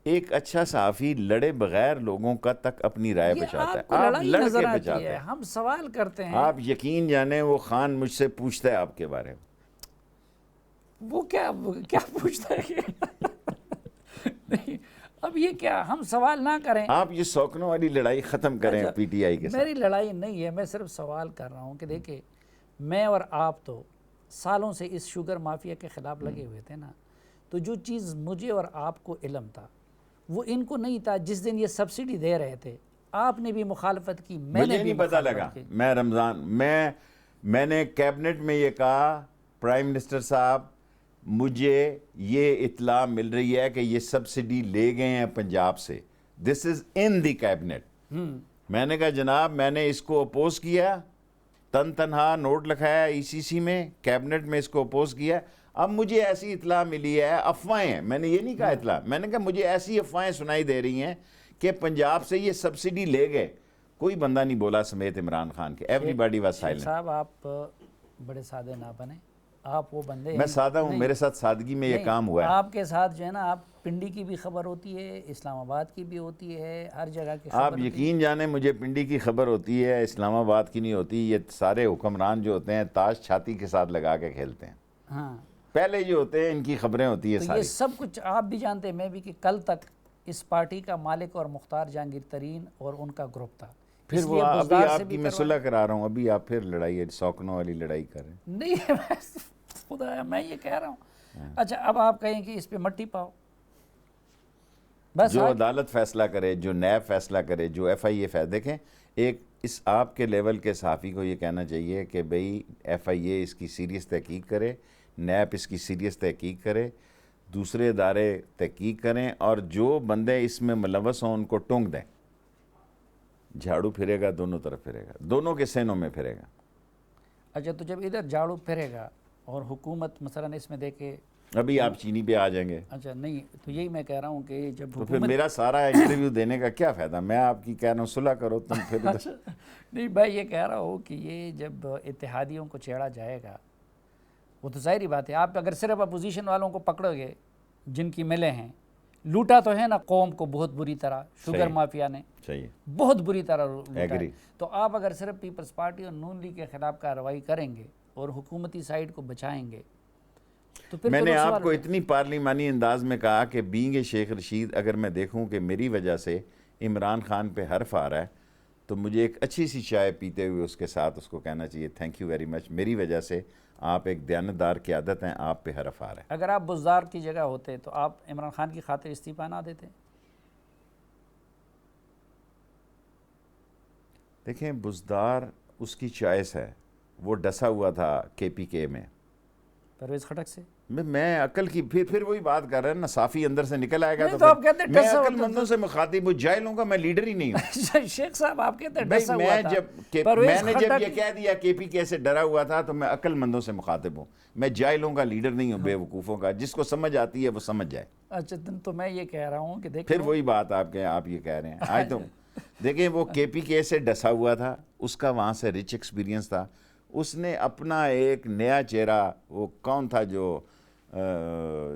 ایک اچھا صحافی لڑے بغیر لوگوں کا تک اپنی رائے بچاتا ہے. آپ لڑ کے بچاتے ہیں. ہم سوال کرتے ہیں. آپ یقین جانیں وہ خان مجھ سے پوچھتا ہے آپ کے بارے میں. وہ کیا پوچھتا ہے؟ نہیں اب یہ کیا، ہم سوال نہ کریں. آپ یہ سوکنوں والی لڑائی ختم کریں پی ٹی آئی کے ساتھ. میری لڑائی نہیں ہے، میں صرف سوال کر رہا ہوں کہ دیکھیں میں اور آپ تو سالوں سے اس شوگر مافیا کے خلاف لگے ہوئے تھے نا. تو جو چیز مجھے اور آپ کو علم تھا وہ ان کو نہیں تھا. جس دن یہ سبسڈی دے رہے تھے آپ نے بھی مخالفت کی، میں مجھے نے بھی نہیں پتہ لگا. مخالفت کی. میں رمضان میں نے کیبنٹ میں یہ کہا پرائم منسٹر صاحب مجھے یہ اطلاع مل رہی ہے کہ یہ سبسڈی لے گئے ہیں پنجاب سے. دس از ان دی کیبنٹ. میں نے کہا جناب میں نے اس کو اپوز کیا، تنہا نوٹ لکھایا ای سی سی میں، کیبنٹ میں اس کو اپوز کیا. اب مجھے ایسی اطلاع ملی ہے، افواہیں ہیں، میں نے یہ نہیں کہا اطلاع، میں نے کہا مجھے ایسی افواہیں سنائی دے رہی ہیں کہ پنجاب سے یہ سبسڈی لے گئے. کوئی بندہ نہیں بولا سمیت عمران خان کے. Every body was silent. صاحب آپ بڑے سادے نہ بنیں، آپ وہ بندے میں سادہ ہوں، میرے ساتھ سادگی میں یہ کام ہوا ہے. آپ کے ساتھ جو ہے نا، آپ پنڈی کی بھی خبر ہوتی ہے، اسلام آباد کی بھی ہوتی ہے، ہر جگہ کی خبر آپ ہوتی ہے. یقین جانیں مجھے پنڈی کی خبر ہوتی ہے، اسلام آباد کی نہیں ہوتی. یہ سارے حکمران جو ہوتے ہیں تاش چھاتی کے ساتھ لگا کے کھیلتے ہیں. ہاں پہلے جو ہوتے ہیں ان کی خبریں ہوتی ہیں تو یہ ساری. سب کچھ آپ بھی جانتے ہیں، میں بھی، کہ کل تک اس پارٹی کا مالک اور مختار جہانگیر ترین اور ان کا گروپ تھا. پھر وہ ابھی آپ کی میں صلح کرا رہا ہوں، ابھی آپ پھر لڑائی سوکنوں والی لڑائی کر رہے ہیں. نہیں خدا میں یہ کہہ رہا ہوں. اچھا اب آپ کہیں کہ اس پہ مٹی پاؤ، بس جو عدالت فیصلہ کرے، جو نیب فیصلہ کرے، جو ایف آئی اے فیصلہ. دیکھیں ایک اس آپ کے لیول کے صحافی کو یہ کہنا چاہیے کہ بھئی ایف آئی اے اس کی سیریس تحقیق کرے، نیب اس کی سیریس تحقیق کرے، دوسرے ادارے تحقیق کریں، اور جو بندے اس میں ملوث ہوں ان کو ٹونگ دیں. جھاڑو پھرے گا دونوں طرف پھرے گا، دونوں کے سینوں میں پھرے گا. اچھا تو جب ادھر جھاڑو پھرے گا اور حکومت مثلا اس میں دیکھے، ابھی آپ چینی پہ آ جائیں گے اچھا نہیں تو یہی میں کہہ رہا ہوں کہ جب تو پھر میرا سارا انٹرویو دینے کا کیا فائدہ. میں آپ کی کہہ رہا ہوں صلح کرو تم پھر. نہیں میں یہ کہہ رہا ہوں کہ یہ جب اتحادیوں کو چھیڑا جائے گا، وہ تو ظاہری بات ہے، آپ اگر صرف اپوزیشن والوں کو پکڑو گے جن کی ملیں ہیں، لوٹا تو ہے نا قوم کو بہت بری طرح، شوگر مافیا نے بہت بری طرح لوٹا ہے. تو آپ اگر صرف پیپلز پارٹی اور نون لیگ کے خلاف کارروائی کریں گے اور حکومتی سائیڈ کو بچائیں گے تو پھر میں نے آپ کو اتنی پارلیمانی انداز میں کہا کہ بینگ شیخ رشید اگر میں دیکھوں کہ میری وجہ سے عمران خان پہ حرف آ رہا ہے تو مجھے ایک اچھی سی چائے پیتے ہوئے اس کے ساتھ اس کو کہنا چاہیے تھینک یو ویری مچ، میری وجہ سے آپ ایک دیانتدار قیادت ہیں، آپ پہ حرف آ رہا ہے. اگر آپ بزدار کی جگہ ہوتے تو آپ عمران خان کی خاطر استعفیٰ نہ دیتے؟ دیکھیں بزدار اس کی چوائس ہے، وہ ڈسا ہوا تھا کے پی کے میں پرویز خٹک سے. میں عقل کی پھر وہی بات کر رہے ہیں نا، صافی اندر سے نکل آئے گا تو آپ کہتے ہیں میں عقل مندوں سے مخاطب ہوں، جاہلوں کا میں لیڈر ہی نہیں ہوں. شیخ صاحب آپ کہتے ہیں ڈسا ہوا تھا. میں نے جب یہ کہہ دیا کے پی کے سے ڈرا ہوا تھا تو میں عقل مندوں سے مخاطب ہوں، میں جاہلوں کا لیڈر نہیں ہوں، بے وقوفوں کا. جس کو سمجھ آتی ہے وہ سمجھ جائے. اچھا تو میں یہ کہہ رہا ہوں کہ دیکھیں پھر وہی بات آپ یہ کہہ رہے ہیں آج تو دیکھیں وہ کے پی کے سے ڈسا ہوا تھا، اس کا وہاں سے رچ ایکسپیرینس تھا. اس نے اپنا ایک نیا چہرہ، وہ کون تھا جو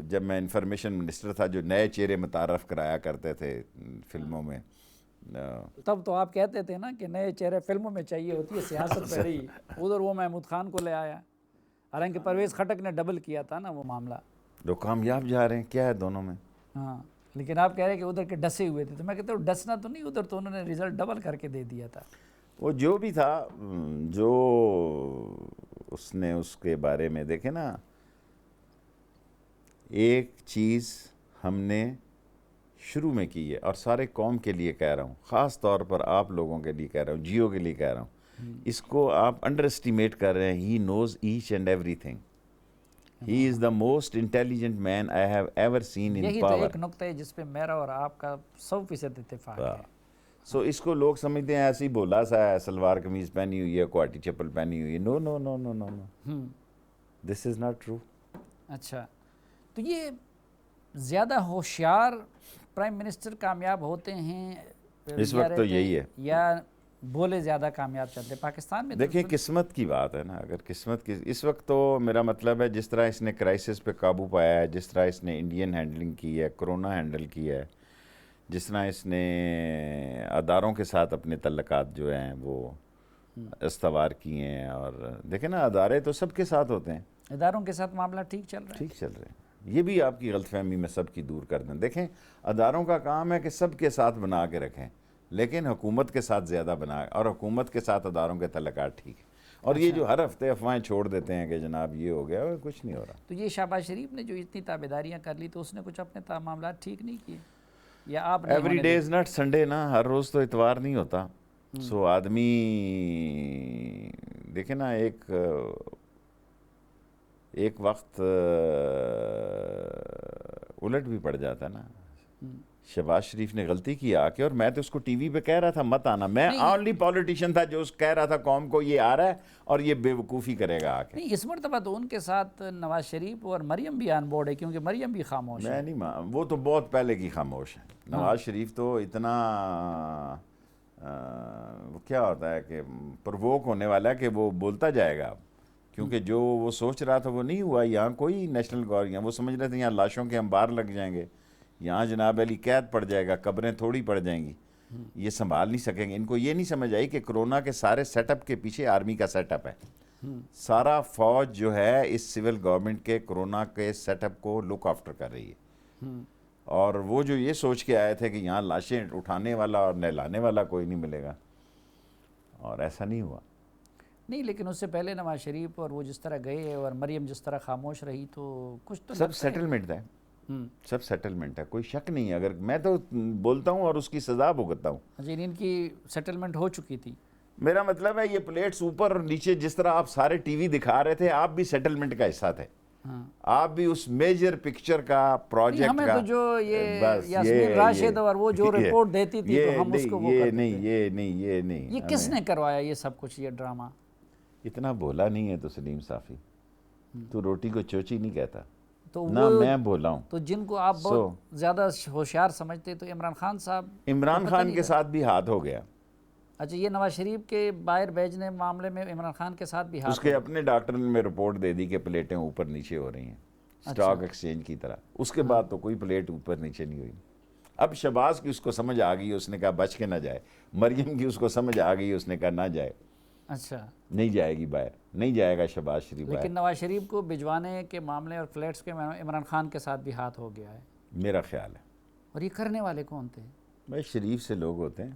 جب میں انفارمیشن منسٹر تھا جو نئے چہرے متعارف کرایا کرتے تھے فلموں میں، تب تو آپ کہتے تھے نا کہ نئے چہرے فلموں میں چاہیے ہوتی ہے، سیاست پہ رہی. ادھر وہ محمود خان کو لے آیا، حالانکہ پرویز خٹک نے ڈبل کیا تھا نا وہ معاملہ. جو کامیاب جا رہے ہیں کیا ہے دونوں میں. ہاں لیکن آپ کہہ رہے ہیں کہ ادھر کے ڈسے ہوئے تھے، تو میں کہتا ہوں ڈسنا تو نہیں، ادھر تو انہوں نے ریزلٹ ڈبل کر کے دے دیا تھا. وہ جو بھی تھا، جو اس نے اس کے بارے میں دیکھے نا، ایک چیز ہم نے شروع میں کی ہے اور سارے قوم کے لیے کہہ رہا ہوں، خاص طور پر آپ لوگوں کے لیے کہہ رہا ہوں، جیو کے لیے کہہ رہا ہوں، اس کو آپ انڈر اسٹیمیٹ کر رہے ہیں. ہی نوز ایچ اینڈ ایوری تھنگ. He is the most intelligent man I have ever seen in یہی پاور. تو ایک نقطہ ہے جس پہ میرا اور آپ کا 100% اتفاق ہے. سو اس کو لوگ سمجھتے ہیں ایسی بولا سا ہے، سلوار قمیض پہنی ہوئی ہے، کوٹی چپل پہنی ہوئی ہے. نو نو نو نو نو نو، دس از ناٹ ٹرو. اچھا تو یہ زیادہ ہوشیار پرائم منسٹر کامیاب ہوتے ہیں اس وقت تو یہی ہے، یا بولے زیادہ کامیاب چلتے پاکستان میں؟ دیکھیں قسمت کی بات ہے نا. اگر قسمت کی اس وقت تو میرا مطلب ہے جس طرح اس نے کرائسس پہ قابو پایا ہے، جس طرح اس نے انڈین ہینڈلنگ کی ہے، کرونا ہینڈل کیا ہے، جس طرح اس نے اداروں کے ساتھ اپنے تعلقات جو ہیں وہ استوار کیے ہیں. اور دیکھیں نا ادارے تو سب کے ساتھ ہوتے ہیں، اداروں کے ساتھ معاملہ ٹھیک چل رہا ہے. ٹھیک چل رہے ہیں. یہ بھی آپ کی غلط فہمی میں سب کی دور کر دیں. دیکھیں اداروں کا کام ہے کہ سب کے ساتھ بنا کے رکھیں، لیکن حکومت کے ساتھ زیادہ بنا، اور حکومت کے ساتھ اداروں کے تعلقات ٹھیک ہیں. اور یہ جو ہر ہفتے افواہیں چھوڑ دیتے ہیں کہ جناب یہ ہو گیا، کچھ نہیں ہو رہا. تو یہ شہباز شریف نے جو اتنی تابعداریاں کر لی تو اس نے کچھ اپنے معاملات ٹھیک نہیں کیے؟ یا آپ every day is not Sunday نا, ہر روز تو اتوار نہیں ہوتا. سو آدمی دیکھیں نا, ایک وقت الٹ بھی پڑ جاتا ہے نا. شہباز شریف نے غلطی کی آ کے, اور میں تو اس کو ٹی وی پہ کہہ رہا تھا مت آنا. میں اونلی پولیٹیشین تھا جو کہہ رہا تھا قوم کو یہ آ رہا ہے اور یہ بے وقوفی کرے گا آ کے. نہیں, اس مرتبہ تو ان کے ساتھ نواز شریف اور مریم بھی آن بورڈ ہے, کیونکہ مریم بھی خاموش ہے. میں نہیں, وہ تو بہت پہلے کی خاموش ہے. نواز شریف تو اتنا وہ کیا ہوتا ہے کہ پرووک ہونے والا ہے کہ وہ بولتا جائے گا, کیونکہ جو وہ سوچ رہا تھا وہ نہیں ہوا. یہاں کوئی نیشنل گور, یہاں وہ سمجھ رہے تھے یہاں لاشوں کے انبار لگ جائیں گے, یہاں جناب علی قید پڑ جائے گا, قبریں تھوڑی پڑ جائیں گی, یہ سنبھال نہیں سکیں گے. ان کو یہ نہیں سمجھ آئی کہ کرونا کے سارے سیٹ اپ کے پیچھے آرمی کا سیٹ اپ ہے. سارا فوج جو ہے اس سول گورنمنٹ کے کرونا کے سیٹ اپ کو لک آفٹر کر رہی ہے. اور وہ جو یہ سوچ کے آئے تھے کہ یہاں لاشیں اٹھانے والا اور نہلانے والا کوئی نہیں ملے گا, اور ایسا نہیں ہوا. نہیں, لیکن اس سے پہلے نواز شریف اور وہ جس طرح گئے اور مریم جس طرح خاموش رہی, تو کچھ تو سب سیٹلمنٹ ہے. سب سیٹلمنٹ ہے, کوئی شک نہیں ہے. اگر میں تو بولتا ہوں اور اس کی سزا بھگتتا ہوں. جی, ان کی سیٹلمنٹ ہو چکی تھی. میرا مطلب ہے یہ پلیٹس اوپر اور نیچے جس طرح آپ سارے ٹی وی دکھا رہے تھے, آپ بھی سیٹلمنٹ کا حصہ تھے. آپ بھی اس میجر پکچر کا پروجیکٹ ہمیں کا. تو جو یہ یاسمین راشد اور وہ جو رپورٹ دیتی تھی تو ہم اس کو وہ کرتے تھے. یہ نہیں. یہ کس نے کروایا یہ سب کچھ, یہ ڈرامہ؟ اتنا بولا نہیں ہے تو سلیم صافی, تو روٹی کو چوچی نہیں کہتا. تو نہ میں بولا ہوں. تو جن کو آپ بہت زیادہ ہوشیار سمجھتے, تو عمران خان صاحب, عمران خان کے ساتھ بھی ہاتھ ہو گیا. اچھا, یہ نواز شریف کے باہر بھیجنے معاملے میں عمران خان کے ساتھ بھی ہاتھ, اس کے اپنے ڈاکٹر نے رپورٹ دے دی کہ پلیٹیں اوپر نیچے ہو رہی ہیں سٹاک ایکسچینج کی طرح. اس کے بعد تو کوئی پلیٹ اوپر نیچے نہیں ہوئی. اب شہباز کی اس کو سمجھ آ گئی, اس نے کہا بچ کے نہ جائے. مریم کی اس کو سمجھ آ گئی, اس نے کہا نہ جائے. اچھا, نہیں جائے گی باہر, نہیں جائے گا شہباز شریف باہر. لیکن نواز شریف کو بھجوانے کے معاملے اور فلیٹس کے عمران خان کے ساتھ بھی ہاتھ ہو گیا ہے, میرا خیال ہے. اور یہ کرنے والے کون تھے؟ بھائی شریف سے لوگ ہوتے ہیں,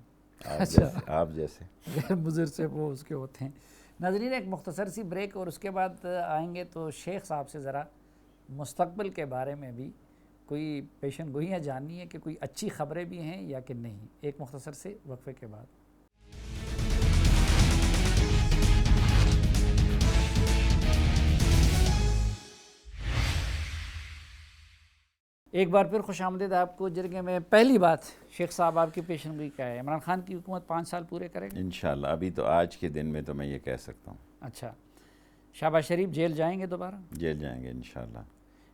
آپ جیسے غیر بزرگ سے وہ اس کے ہوتے ہیں. ناظرین, ایک مختصر سی بریک اور اس کے بعد آئیں گے تو شیخ صاحب سے ذرا مستقبل کے بارے میں بھی کوئی پیشن گوئیاں جاننی ہے کہ کوئی اچھی خبریں بھی ہیں یا کہ نہیں. ایک مختصر سے وقفے کے بعد. ایک بار پھر خوش آمدید آپ کو جرگے میں. پہلی بات شیخ صاحب, آپ کی پیشن گوئی کیا ہے؟ عمران خان کی حکومت 5 سال پورے کرے گا انشاءاللہ. ابھی تو آج کے دن میں تو میں یہ کہہ سکتا ہوں. اچھا, شہباز شریف جیل جائیں گے دوبارہ؟ جیل جائیں گے انشاءاللہ.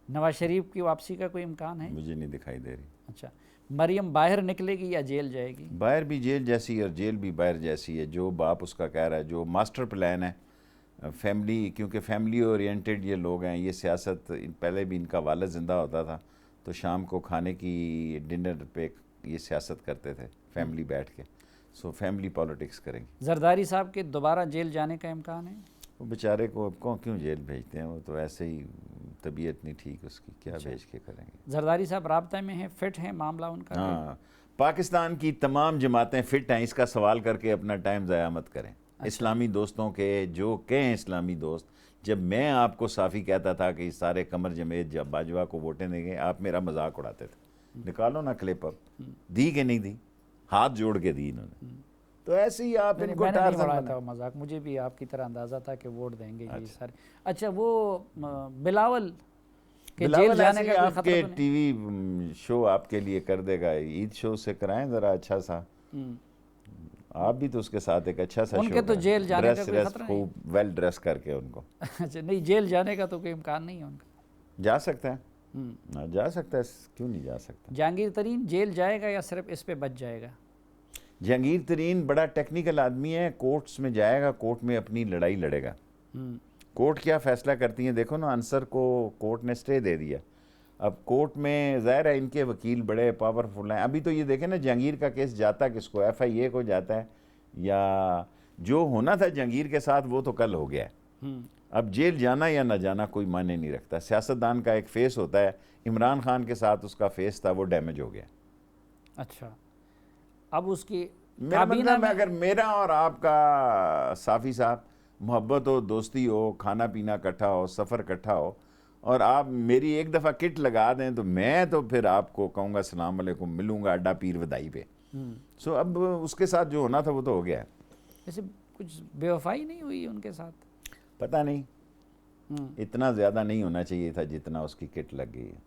نواز شریف کی واپسی کا کوئی امکان ہے؟ مجھے نہیں دکھائی دے رہی. اچھا, مریم باہر نکلے گی یا جیل جائے گی؟ باہر بھی جیل جیسی اور جیل بھی باہر جیسی ہے. جو باپ اس کا کہہ رہا ہے, جو ماسٹر پلان ہے فیملی, کیونکہ فیملی اورینٹڈ یہ لوگ ہیں. یہ سیاست پہلے بھی ان کا والد زندہ ہوتا تھا تو شام کو کھانے کی ڈنر پہ یہ سیاست کرتے تھے فیملی بیٹھ کے. سو فیملی پالیٹکس کریں گے. زرداری صاحب کے دوبارہ جیل جانے کا امکان ہے؟ وہ بیچارے کو کیوں جیل بھیجتے ہیں, وہ تو ایسے ہی طبیعت نہیں ٹھیک اس کی, کیا بھیج کے کریں گے. زرداری صاحب رابطہ میں ہیں, فٹ ہیں, معاملہ ان کا؟ ہاں, پاکستان کی تمام جماعتیں فٹ ہیں, اس کا سوال کر کے اپنا ٹائم ضائع مت کریں. اسلامی دوستوں کے جو کہیں اسلامی دوست, جب میں آپ کو صافی کہتا تھا کہ سارے قمر جمعیت جب باجوہ کو ووٹیں دیں گے, آپ میرا مذاق اڑاتے تھے. نکالو نا کلپ اپ, دی کہ نہیں دی, ہاتھ جوڑ کے دی انہوں نے. تو ایسے ہی آپ ان کو ٹارزن بنایا. مذاق, مجھے بھی آپ کی طرح اندازہ تھا کہ ووٹ دیں گے یہ سارے. اچھا, وہ بلاول کے جیل جانے کا آپ کے ٹی وی شو آپ کے لیے کر دے گا, عید شو سے کرائیں ذرا اچھا سا. آپ بھی تو اس کے ساتھ ایک اچھا سا شو, ان کے تو جیل جانے کا کوئی خطرہ نہیں, خوب ویل ڈریس کر کے ان کو. اچھا, نہیں جیل جانے کا تو کوئی امکان نہیں ہے ان کا؟ جا سکتا ہے, جا سکتا ہے, کیوں نہیں جا سکتا. جہانگیر ترین جیل جائے گا یا صرف اس پہ بچ جائے گا؟ جہانگیر ترین بڑا ٹیکنیکل آدمی ہے, کورٹس میں جائے گا, کورٹ میں اپنی لڑائی لڑے گا. کورٹ کیا فیصلہ کرتی ہیں دیکھو نا. انصر کو کورٹ نے سٹے دے دیا. اب کورٹ میں ظاہر ہے ان کے وکیل بڑے پاورفل ہیں. ابھی تو یہ دیکھیں نا, جہانگیر کا کیس جاتا کس کو, ایف آئی اے کو جاتا ہے, یا جو ہونا تھا جہانگیر کے ساتھ وہ تو کل ہو گیا ہے. اب جیل جانا یا نہ جانا کوئی معنی نہیں رکھتا. سیاستدان کا ایک فیس ہوتا ہے, عمران خان کے ساتھ اس کا فیس تھا, وہ ڈیمیج ہو گیا. اچھا, اب اس کی میرا مطلب اگر میرا اور آپ کا صافی صاحب محبت ہو, دوستی ہو, کھانا پینا اکٹھا ہو, سفر اکٹھا ہو, اور آپ میری ایک دفعہ کٹ لگا دیں تو میں تو پھر آپ کو کہوں گا السلام علیکم، ملوں گا اڈا پیر ودائی پہ. سو اب اس کے ساتھ جو ہونا تھا وہ تو ہو گیا ہے. ویسے کچھ بے وفائی نہیں ہوئی ان کے ساتھ؟ پتہ نہیں، اتنا زیادہ نہیں ہونا چاہیے تھا جتنا اس کی کٹ لگ گئی ہے.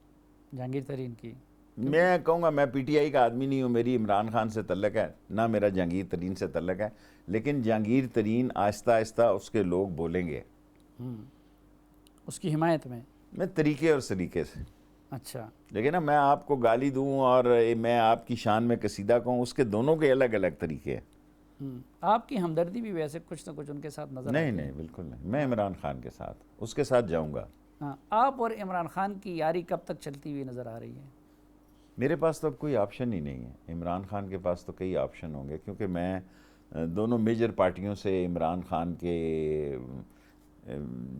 جہانگیر ترین کی. میں کہوں گا میں پی ٹی آئی کا آدمی نہیں ہوں، میری عمران خان سے تعلق ہے نہ میرا جہانگیر ترین سے تعلق ہے، لیکن جہانگیر ترین آہستہ آہستہ اس کے لوگ بولیں گے اس کی حمایت میں طریقے اور سلیقے سے. اچھا، لیکن نا میں آپ کو گالی دوں اور میں آپ کی شان میں قصیدہ کہوں، اس کے دونوں کے الگ الگ طریقے ہیں. آپ کی ہمدردی بھی ویسے کچھ نہ کچھ ان کے ساتھ نظر آتی ہے. نہیں بالکل نہیں، میں عمران خان کے ساتھ اس کے ساتھ جاؤں گا. ہاں، آپ اور عمران خان کی یاری کب تک چلتی ہوئی نظر آ رہی ہے؟ میرے پاس تو اب کوئی آپشن ہی نہیں ہے. عمران خان کے پاس تو کئی آپشن ہوں گے، کیونکہ میں دونوں میجر پارٹیوں سے عمران خان کے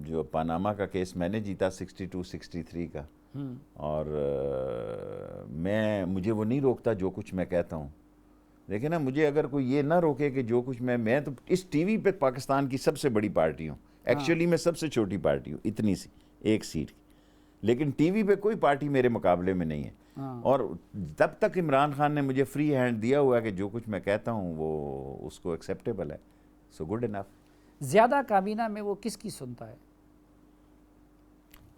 جو پاناما کا کیس میں نے جیتا 62-63 کا، اور مجھے وہ نہیں روکتا جو کچھ میں کہتا ہوں. لیکن نا مجھے اگر کوئی یہ نہ روکے کہ جو کچھ میں تو اس ٹی وی پہ پاکستان کی سب سے بڑی پارٹی ہوں. ایکچولی میں سب سے چھوٹی پارٹی ہوں، اتنی سی ایک سیٹ کی، لیکن ٹی وی پہ کوئی پارٹی میرے مقابلے میں نہیں ہے. اور تب تک عمران خان نے مجھے فری ہینڈ دیا ہوا ہے کہ جو کچھ میں کہتا ہوں وہ اس کو ایکسیپٹیبل ہے. So good enough. زیادہ کابینہ میں وہ کس کی سنتا ہے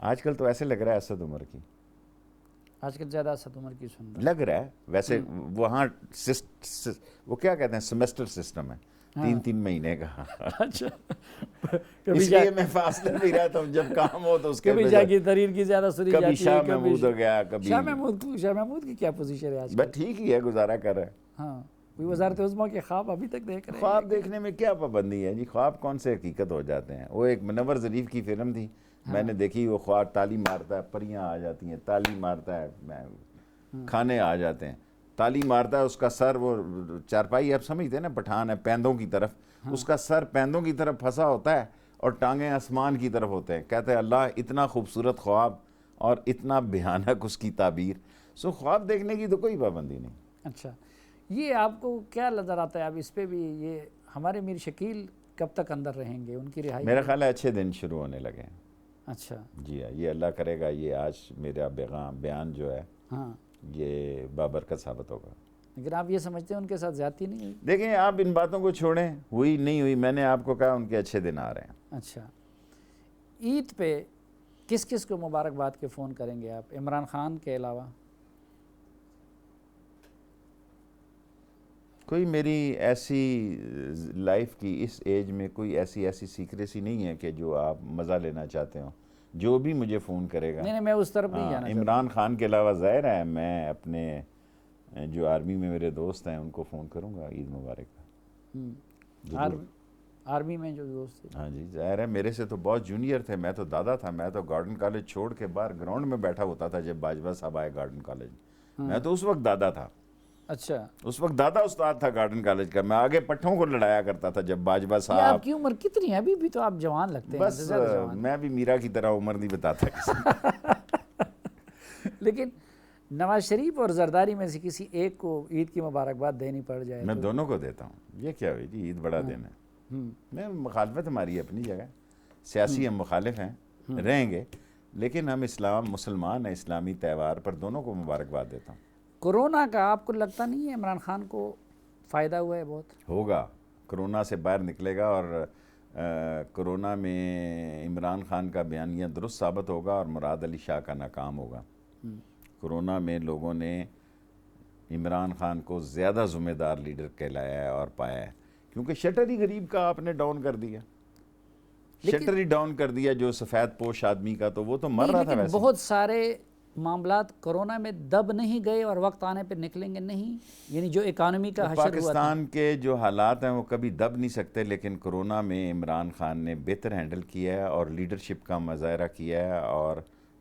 آج کل تو ایسے لگ رہا ہے اسد عمر کی. آج کل زیادہ اسد عمر کی سنتا ہے لگ رہا ہے ویسے. وہاں وہ کیا کہتے ہیں سیمسٹر سسٹم ہے، 3 مہینے کا. اچھا، اس لیے میں فاصلے میں رہتا ہوں، جب کام ہو تو اس کے کبھی جہانگیر ترین کی زیادہ سنی جاتی ہے، کبھی شاہ محمود ہو گیا، کبھی شاہ محمود کی کیا پوزیشن ہے آج کل؟ بس ٹھیک ہی ہے، گزارا کر رہا ہے. ہاں، کوئی وزارت عظمیٰ کے خواب ابھی تک دیکھ رہے ہیں؟ خواب دیکھنے میں کیا پابندی ہے جی، خواب کون سے حقیقت ہو جاتے ہیں. وہ ایک منور ظریف کی فلم تھی، میں نے دیکھی. وہ خواب تالی مارتا ہے، پریاں آ جاتی ہیں، تالی مارتا ہے، کھانے آ جاتے ہیں. تالی مارتا ہے، اس کا سر، وہ چارپائی آپ سمجھتے ہیں نا، پٹھان ہے پیندوں کی طرف، اس کا سر پیندوں کی طرف پھنسا ہوتا ہے اور ٹانگیں آسمان کی طرف ہوتے ہیں. کہتے ہیں اللہ اتنا خوبصورت خواب اور اتنا بھیانک اس کی تعبیر. سو خواب دیکھنے کی تو کوئی پابندی نہیں. اچھا، یہ آپ کو کیا نظر آتا ہے اب اس پہ بھی، یہ ہمارے میر شکیل کب تک اندر رہیں گے؟ ان کی رہائی میرا خیال ہے اچھے دن شروع ہونے لگے ہیں. اچھا جی ہاں، یہ اللہ کرے گا یہ آج میرا بیان جو ہے ہاں، یہ بابرکت ثابت ہوگا. لیکن آپ یہ سمجھتے ہیں ان کے ساتھ زیادتی نہیں ہوئی؟ دیکھیں آپ ان باتوں کو چھوڑیں، ہوئی نہیں ہوئی، میں نے آپ کو کہا ان کے اچھے دن آ رہے ہیں. اچھا، عید پہ کس کس کو مبارکباد کے فون کریں گے آپ عمران خان کے علاوہ؟ کوئی میری ایسی لائف کی اس ایج میں کوئی ایسی سیکریسی نہیں ہے کہ جو آپ مزہ لینا چاہتے ہوں. جو بھی مجھے فون کرے گا، نہیں میں اس طرف نہیں جانا چاہتا. عمران خان کے علاوہ ظاہر ہے میں اپنے جو آرمی میں میرے دوست ہیں ان کو فون کروں گا عید مبارک. آرمی میں جو دوست تھے؟ ہاں جی، ظاہر ہے میرے سے تو بہت جونیئر تھے. میں تو دادا تھا، میں تو گارڈن کالج چھوڑ کے باہر گراؤنڈ میں بیٹھا ہوتا تھا جب باجوہ صاحب آئے گارڈن کالج. میں تو اس وقت دادا تھا. اچھا، اس وقت دادا استاد تھا گارڈن کالج کا. میں آگے پٹھوں کو لڑایا کرتا تھا جب باجوہ یہ صاحب. آپ کی عمر کتنی ہے؟ ابھی بھی تو آپ جوان لگتے ہیں. بس میں بھی میرا کی طرح عمر نہیں بتاتا کسی. لیکن نواز شریف اور زرداری میں سے کسی ایک کو عید کی مبارکباد دینی پڑ جائے میں دونوں کو دیتا ہوں. یہ کیا ہوئی جی، عید بڑا دن ہے. میں مخالفت ہماری اپنی جگہ، سیاسی ہم مخالف ہیں، رہیں گے، لیکن ہم مسلمان ہیں، اسلامی تہوار پر دونوں کو مبارکباد دیتا ہوں. کورونا کا آپ کو لگتا نہیں ہے عمران خان کو فائدہ ہوا ہے؟ بہت ہوگا. کرونا سے باہر نکلے گا اور کرونا میں عمران خان کا بیانیہ درست ثابت ہوگا اور مراد علی شاہ کا ناکام ہوگا. کرونا میں لوگوں نے عمران خان کو زیادہ ذمہ دار لیڈر کہلایا ہے اور پایا ہے، کیونکہ شٹر ہی غریب کا آپ نے ڈاؤن کر دیا. شٹر ہی ڈاؤن کر دیا جو سفید پوش آدمی کا، تو وہ تو مر رہا تھا. ویسے بہت سارے معاملات کرونا میں دب نہیں گئے اور وقت آنے پہ نکلیں گے نہیں، یعنی جو اکانومی کا حشر ہوا تھا. پاکستان کے جو حالات ہیں وہ کبھی دب نہیں سکتے، لیکن کرونا میں عمران خان نے بہتر ہینڈل کیا ہے اور لیڈرشپ کا مظاہرہ کیا ہے، اور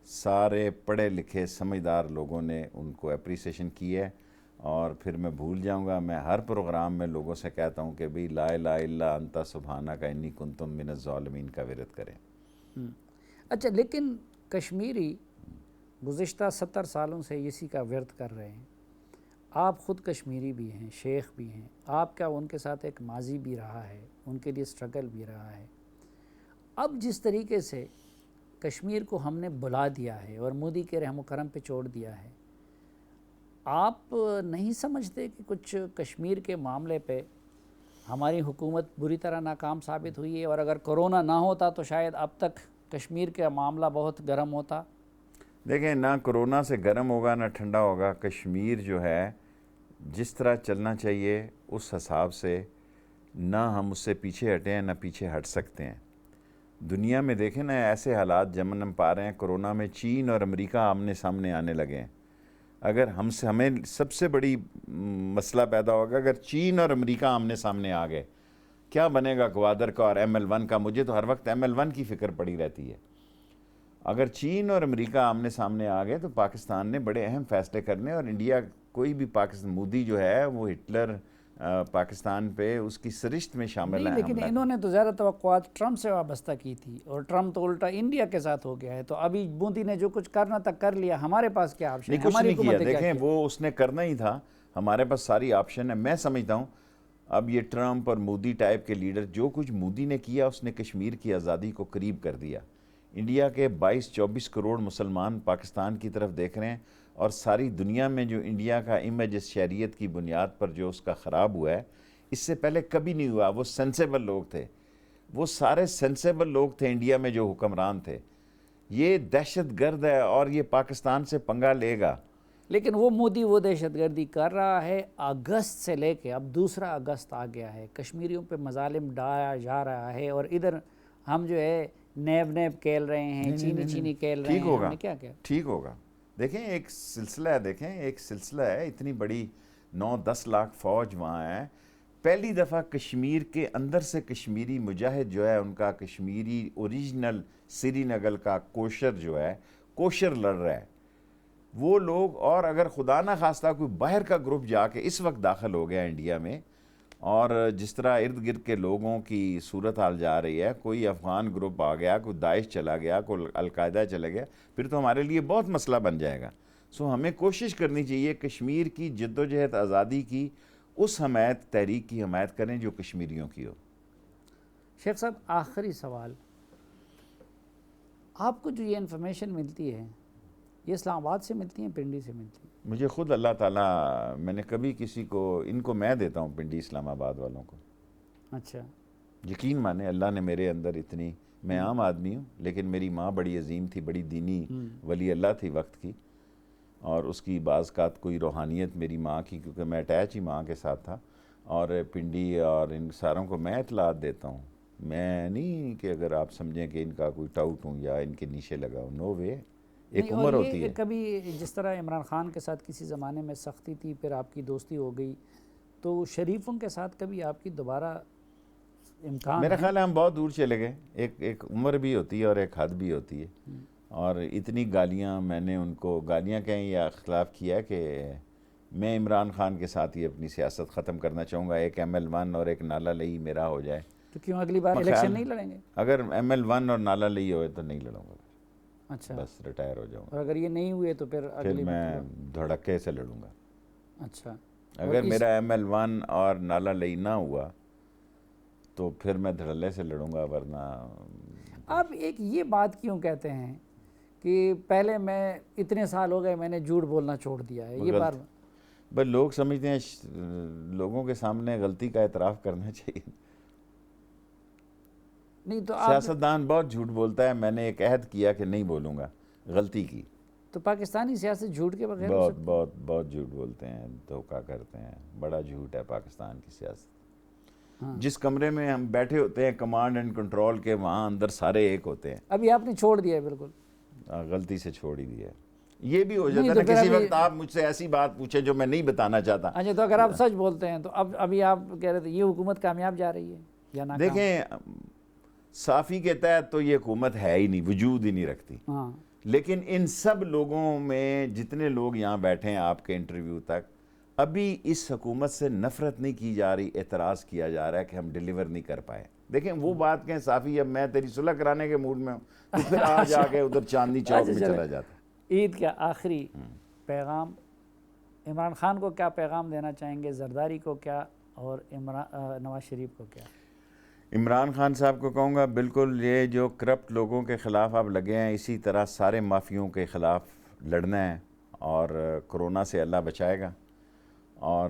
سارے پڑھے لکھے سمجھدار لوگوں نے ان کو اپریسیشن کی ہے. اور پھر میں بھول جاؤں گا، میں ہر پروگرام میں لوگوں سے کہتا ہوں کہ بھئی لا الہ الا انت سبحانک انی کنت من الظالمین کا ورد کریں. اچھا، لیکن کشمیری گزشتہ 70 سالوں سے اسی کا ورد کر رہے ہیں. آپ خود کشمیری بھی ہیں، شیخ بھی ہیں، آپ کا ان کے ساتھ ایک ماضی بھی رہا ہے، ان کے لیے سٹرگل بھی رہا ہے. اب جس طریقے سے کشمیر کو ہم نے بلا دیا ہے اور مودی کے رحم و کرم پہ چھوڑ دیا ہے، آپ نہیں سمجھتے کہ کچھ کشمیر کے معاملے پہ ہماری حکومت بری طرح ناکام ثابت ہوئی ہے، اور اگر کرونا نہ ہوتا تو شاید اب تک کشمیر کا معاملہ بہت گرم ہوتا؟ دیکھیں، نہ کرونا سے گرم ہوگا نہ ٹھنڈا ہوگا. کشمیر جو ہے جس طرح چلنا چاہیے اس حساب سے نہ ہم اس سے پیچھے ہٹے ہیں نہ پیچھے ہٹ سکتے ہیں. دنیا میں دیکھیں نا ایسے حالات جمن پا رہے ہیں. کرونا میں چین اور امریکہ آمنے سامنے آنے لگے ہیں. اگر ہمیں سب سے بڑی مسئلہ پیدا ہوگا اگر چین اور امریکہ آمنے سامنے آ گئے. کیا بنے گا گوادر کا اور ML1 کا؟ مجھے تو ہر وقت ML1 کی فکر پڑی رہتی ہے. اگر چین اور امریکہ آمنے سامنے آ گئے تو پاکستان نے بڑے اہم فیصلے کرنے، اور انڈیا کوئی بھی مودی جو ہے وہ ہٹلر پاکستان پہ اس کی سرشت میں شامل نہیں، ہے. لیکن انہوں نے تو زیادہ توقعات ٹرمپ سے وابستہ کی تھی، اور ٹرمپ تو الٹا انڈیا کے ساتھ ہو گیا ہے. تو ابھی مودی نے جو کچھ کرنا تھا کر لیا، ہمارے پاس کیا آپشن ہے؟ نہیں، کچھ ہماری نہیں کیا. حکومت نے کیا دیکھیں کیا؟ وہ اس نے کرنا ہی تھا. ہمارے پاس ساری آپشن ہے. میں سمجھتا ہوں اب یہ ٹرمپ اور مودی ٹائپ کے لیڈر، جو کچھ مودی نے کیا اس نے کشمیر کی آزادی کو قریب کر دیا. انڈیا کے 22-24 کروڑ مسلمان پاکستان کی طرف دیکھ رہے ہیں، اور ساری دنیا میں جو انڈیا کا امیج اس شہریت کی بنیاد پر جو اس کا خراب ہوا ہے، اس سے پہلے کبھی نہیں ہوا. وہ سینسیبل لوگ تھے، وہ سارے سینسیبل لوگ تھے انڈیا میں جو حکمران تھے. یہ دہشت گرد ہے اور یہ پاکستان سے پنگا لے گا. لیکن وہ مودی وہ دہشت گردی کر رہا ہے. اگست سے لے کے اب 2 اگست آ گیا ہے، کشمیریوں پہ مظالم ڈھایا جا رہا ہے، اور ادھر ہم جو ہے نیب کھیل رہے ہیں، چینی کھیل رہے ٹھیک ہیں. ہم ہوگا، نے کیا کیا؟ ٹھیک ہوگا. دیکھیں ایک سلسلہ ہے. اتنی بڑی 9-10 لاکھ فوج وہاں ہے. پہلی دفعہ کشمیر کے اندر سے کشمیری مجاہد جو ہے ان کا کشمیری اوریجنل سری نگر کا کوشر جو ہے کوشر لڑ رہا ہے. وہ لوگ، اور اگر خدا نہ خواستہ کوئی باہر کا گروپ جا کے اس وقت داخل ہو گیا انڈیا میں، اور جس طرح ارد گرد کے لوگوں کی صورتحال جا رہی ہے، کوئی افغان گروپ آ گیا، کوئی داعش چلا گیا، کوئی القاعدہ چلا گیا، پھر تو ہمارے لیے بہت مسئلہ بن جائے گا. ہمیں کوشش کرنی چاہیے کشمیر کی جدوجہد آزادی کی اس حمایت، تحریک کی حمایت کریں جو کشمیریوں کی ہو. شیخ صاحب آخری سوال، آپ کو جو یہ انفارمیشن ملتی ہے یہ اسلام آباد سے ملتی ہیں، پنڈی سے ملتی ہیں؟ مجھے خود اللہ تعالیٰ، میں نے کبھی کسی کو، ان کو میں دیتا ہوں پنڈی اسلام آباد والوں کو. اچھا. یقین مانے اللہ نے میرے اندر اتنی، میں عام آدمی ہوں لیکن میری ماں بڑی عظیم تھی، بڑی دینی ولی اللہ تھی وقت کی، اور اس کی بعض اوقات کوئی روحانیت میری ماں کی، کیونکہ میں اٹیچ ہی ماں کے ساتھ تھا. اور پنڈی اور ان ساروں کو میں اطلاعات دیتا ہوں. میں نہیں کہ اگر آپ سمجھیں کہ ان کا کوئی ٹاؤٹ ہوں یا ان کے نیچے لگا ہوں، نو وے. ایک نہیں، عمر اور ہوتی یہ ہے. کبھی جس طرح عمران خان کے ساتھ کسی زمانے میں سختی تھی، پھر آپ کی دوستی ہو گئی، تو شریفوں کے ساتھ کبھی آپ کی دوبارہ امکان میرا ہے؟ خیال ہے ہم بہت دور چلے گئے. ایک عمر بھی ہوتی ہے اور ایک حد بھی ہوتی ہے. اور اتنی گالیاں میں نے ان کو، گالیاں کہیں یا خلاف کیا کہ میں عمران خان کے ساتھ ہی اپنی سیاست ختم کرنا چاہوں گا. ایک ML1 اور ایک نالا لئی میرا ہو جائے. تو کیوں اگلی بار الیکشن نہیں لڑیں گے؟ اگر ML1 اور نالا لئی ہوئے تو نہیں لڑوں گا. اچھا. بس ریٹائر ہو جاؤں گا. اور اگر یہ نہیں ہوئے تو پھر پھر اگلی میں دھڑکے سے لڑوں گا. اچھا. اگر میرا ML1 اور نالا لئی نہ ہوا تو پھر میں دھڑلے سے لڑوں گا. ورنہ آپ ایک یہ بات کیوں کہتے ہیں کہ پہلے میں اتنے سال ہو گئے میں نے جھوٹ بولنا چھوڑ دیا ہے؟ یہ بار بس لوگ سمجھتے ہیں لوگوں کے سامنے غلطی کا اعتراف کرنا چاہیے. نہیں تو سیاستدان بہت جھوٹ بولتا ہے. میں نے ایک عہد کیا کہ نہیں بولوں گا، غلطی کی. تو پاکستانی سیاست جھوٹ کے بغیر ہو بہت سکتی؟ بہت بہت جھوٹ بولتے ہیں، دھوکہ کرتے ہیں. بڑا جھوٹ ہے پاکستان کی سیاست. جس کمرے میں ہم بیٹھے ہوتے ہیں کمانڈ اینڈ کنٹرول کے، وہاں اندر سارے ایک ہوتے ہیں. ابھی آپ نے چھوڑ دیا ہے بالکل؟ غلطی سے چھوڑ ہی دیا ہے. یہ بھی ہو نہیں جاتا تو ہے نا پھر کسی ابھی، وقت آپ مجھ سے ایسی بات پوچھیں جو میں نہیں بتانا چاہتا. اچھا تو اگر آپ سچ بولتے ہیں تو ابھی آپ کہہ رہے تھے یہ حکومت کامیاب جا رہی ہے یا ناکام؟ دیکھیں صافی کے تحت تو یہ حکومت ہے ہی نہیں، وجود ہی نہیں رکھتی. ہاں. لیکن ان سب لوگوں میں جتنے لوگ یہاں بیٹھے ہیں آپ کے انٹرویو تک، ابھی اس حکومت سے نفرت نہیں کی جا رہی، اعتراض کیا جا رہا ہے کہ ہم ڈیلیور نہیں کر پائے. دیکھیں وہ بات کہیں صافی اب میں تیری صلح کرانے کے موڈ میں ہوں تو پھر آ جا کے ادھر چاندنی چوک میں چلا جاتا. عید کا آخری پیغام، عمران خان کو کیا پیغام دینا چاہیں گے، زرداری کو کیا، اور نواز شریف کو کیا؟ عمران خان صاحب کو کہوں گا بالکل یہ جو کرپٹ لوگوں کے خلاف آپ لگے ہیں اسی طرح سارے مافیوں کے خلاف لڑنا ہے، اور کرونا سے اللہ بچائے گا۔ اور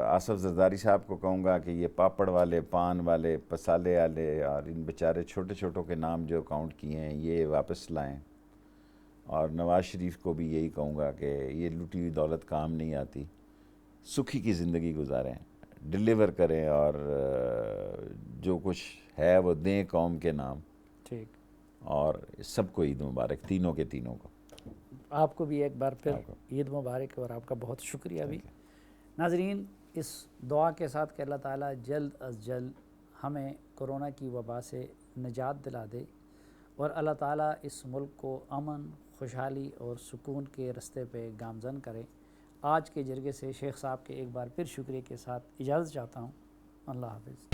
آصف زرداری صاحب کو کہوں گا کہ یہ پاپڑ والے، پان والے، پسالے والے اور ان بیچارے چھوٹے چھوٹوں کے نام جو اکاؤنٹ کیے ہیں یہ واپس لائیں۔ اور نواز شریف کو بھی یہی کہوں گا کہ یہ لوٹی ہوئی دولت کام نہیں آتی، سکھی کی زندگی گزاریں، ڈیلیور کریں اور جو کچھ ہے وہ دیں قوم کے نام۔ ٹھیک، اور سب کو عید مبارک، تینوں کے تینوں کو۔ آپ کو بھی ایک بار پھر عید مبارک، اور آپ کا بہت شکریہ بھی۔ ناظرین، اس دعا کے ساتھ کہ اللہ تعالیٰ جلد از جلد ہمیں کرونا کی وبا سے نجات دلا دے، اور اللہ تعالیٰ اس ملک کو امن، خوشحالی اور سکون کے رستے پہ گامزن کرے۔ آج کے جرگے سے شیخ صاحب کے ایک بار پھر شکریہ کے ساتھ اجازت چاہتا ہوں۔ اللہ حافظ۔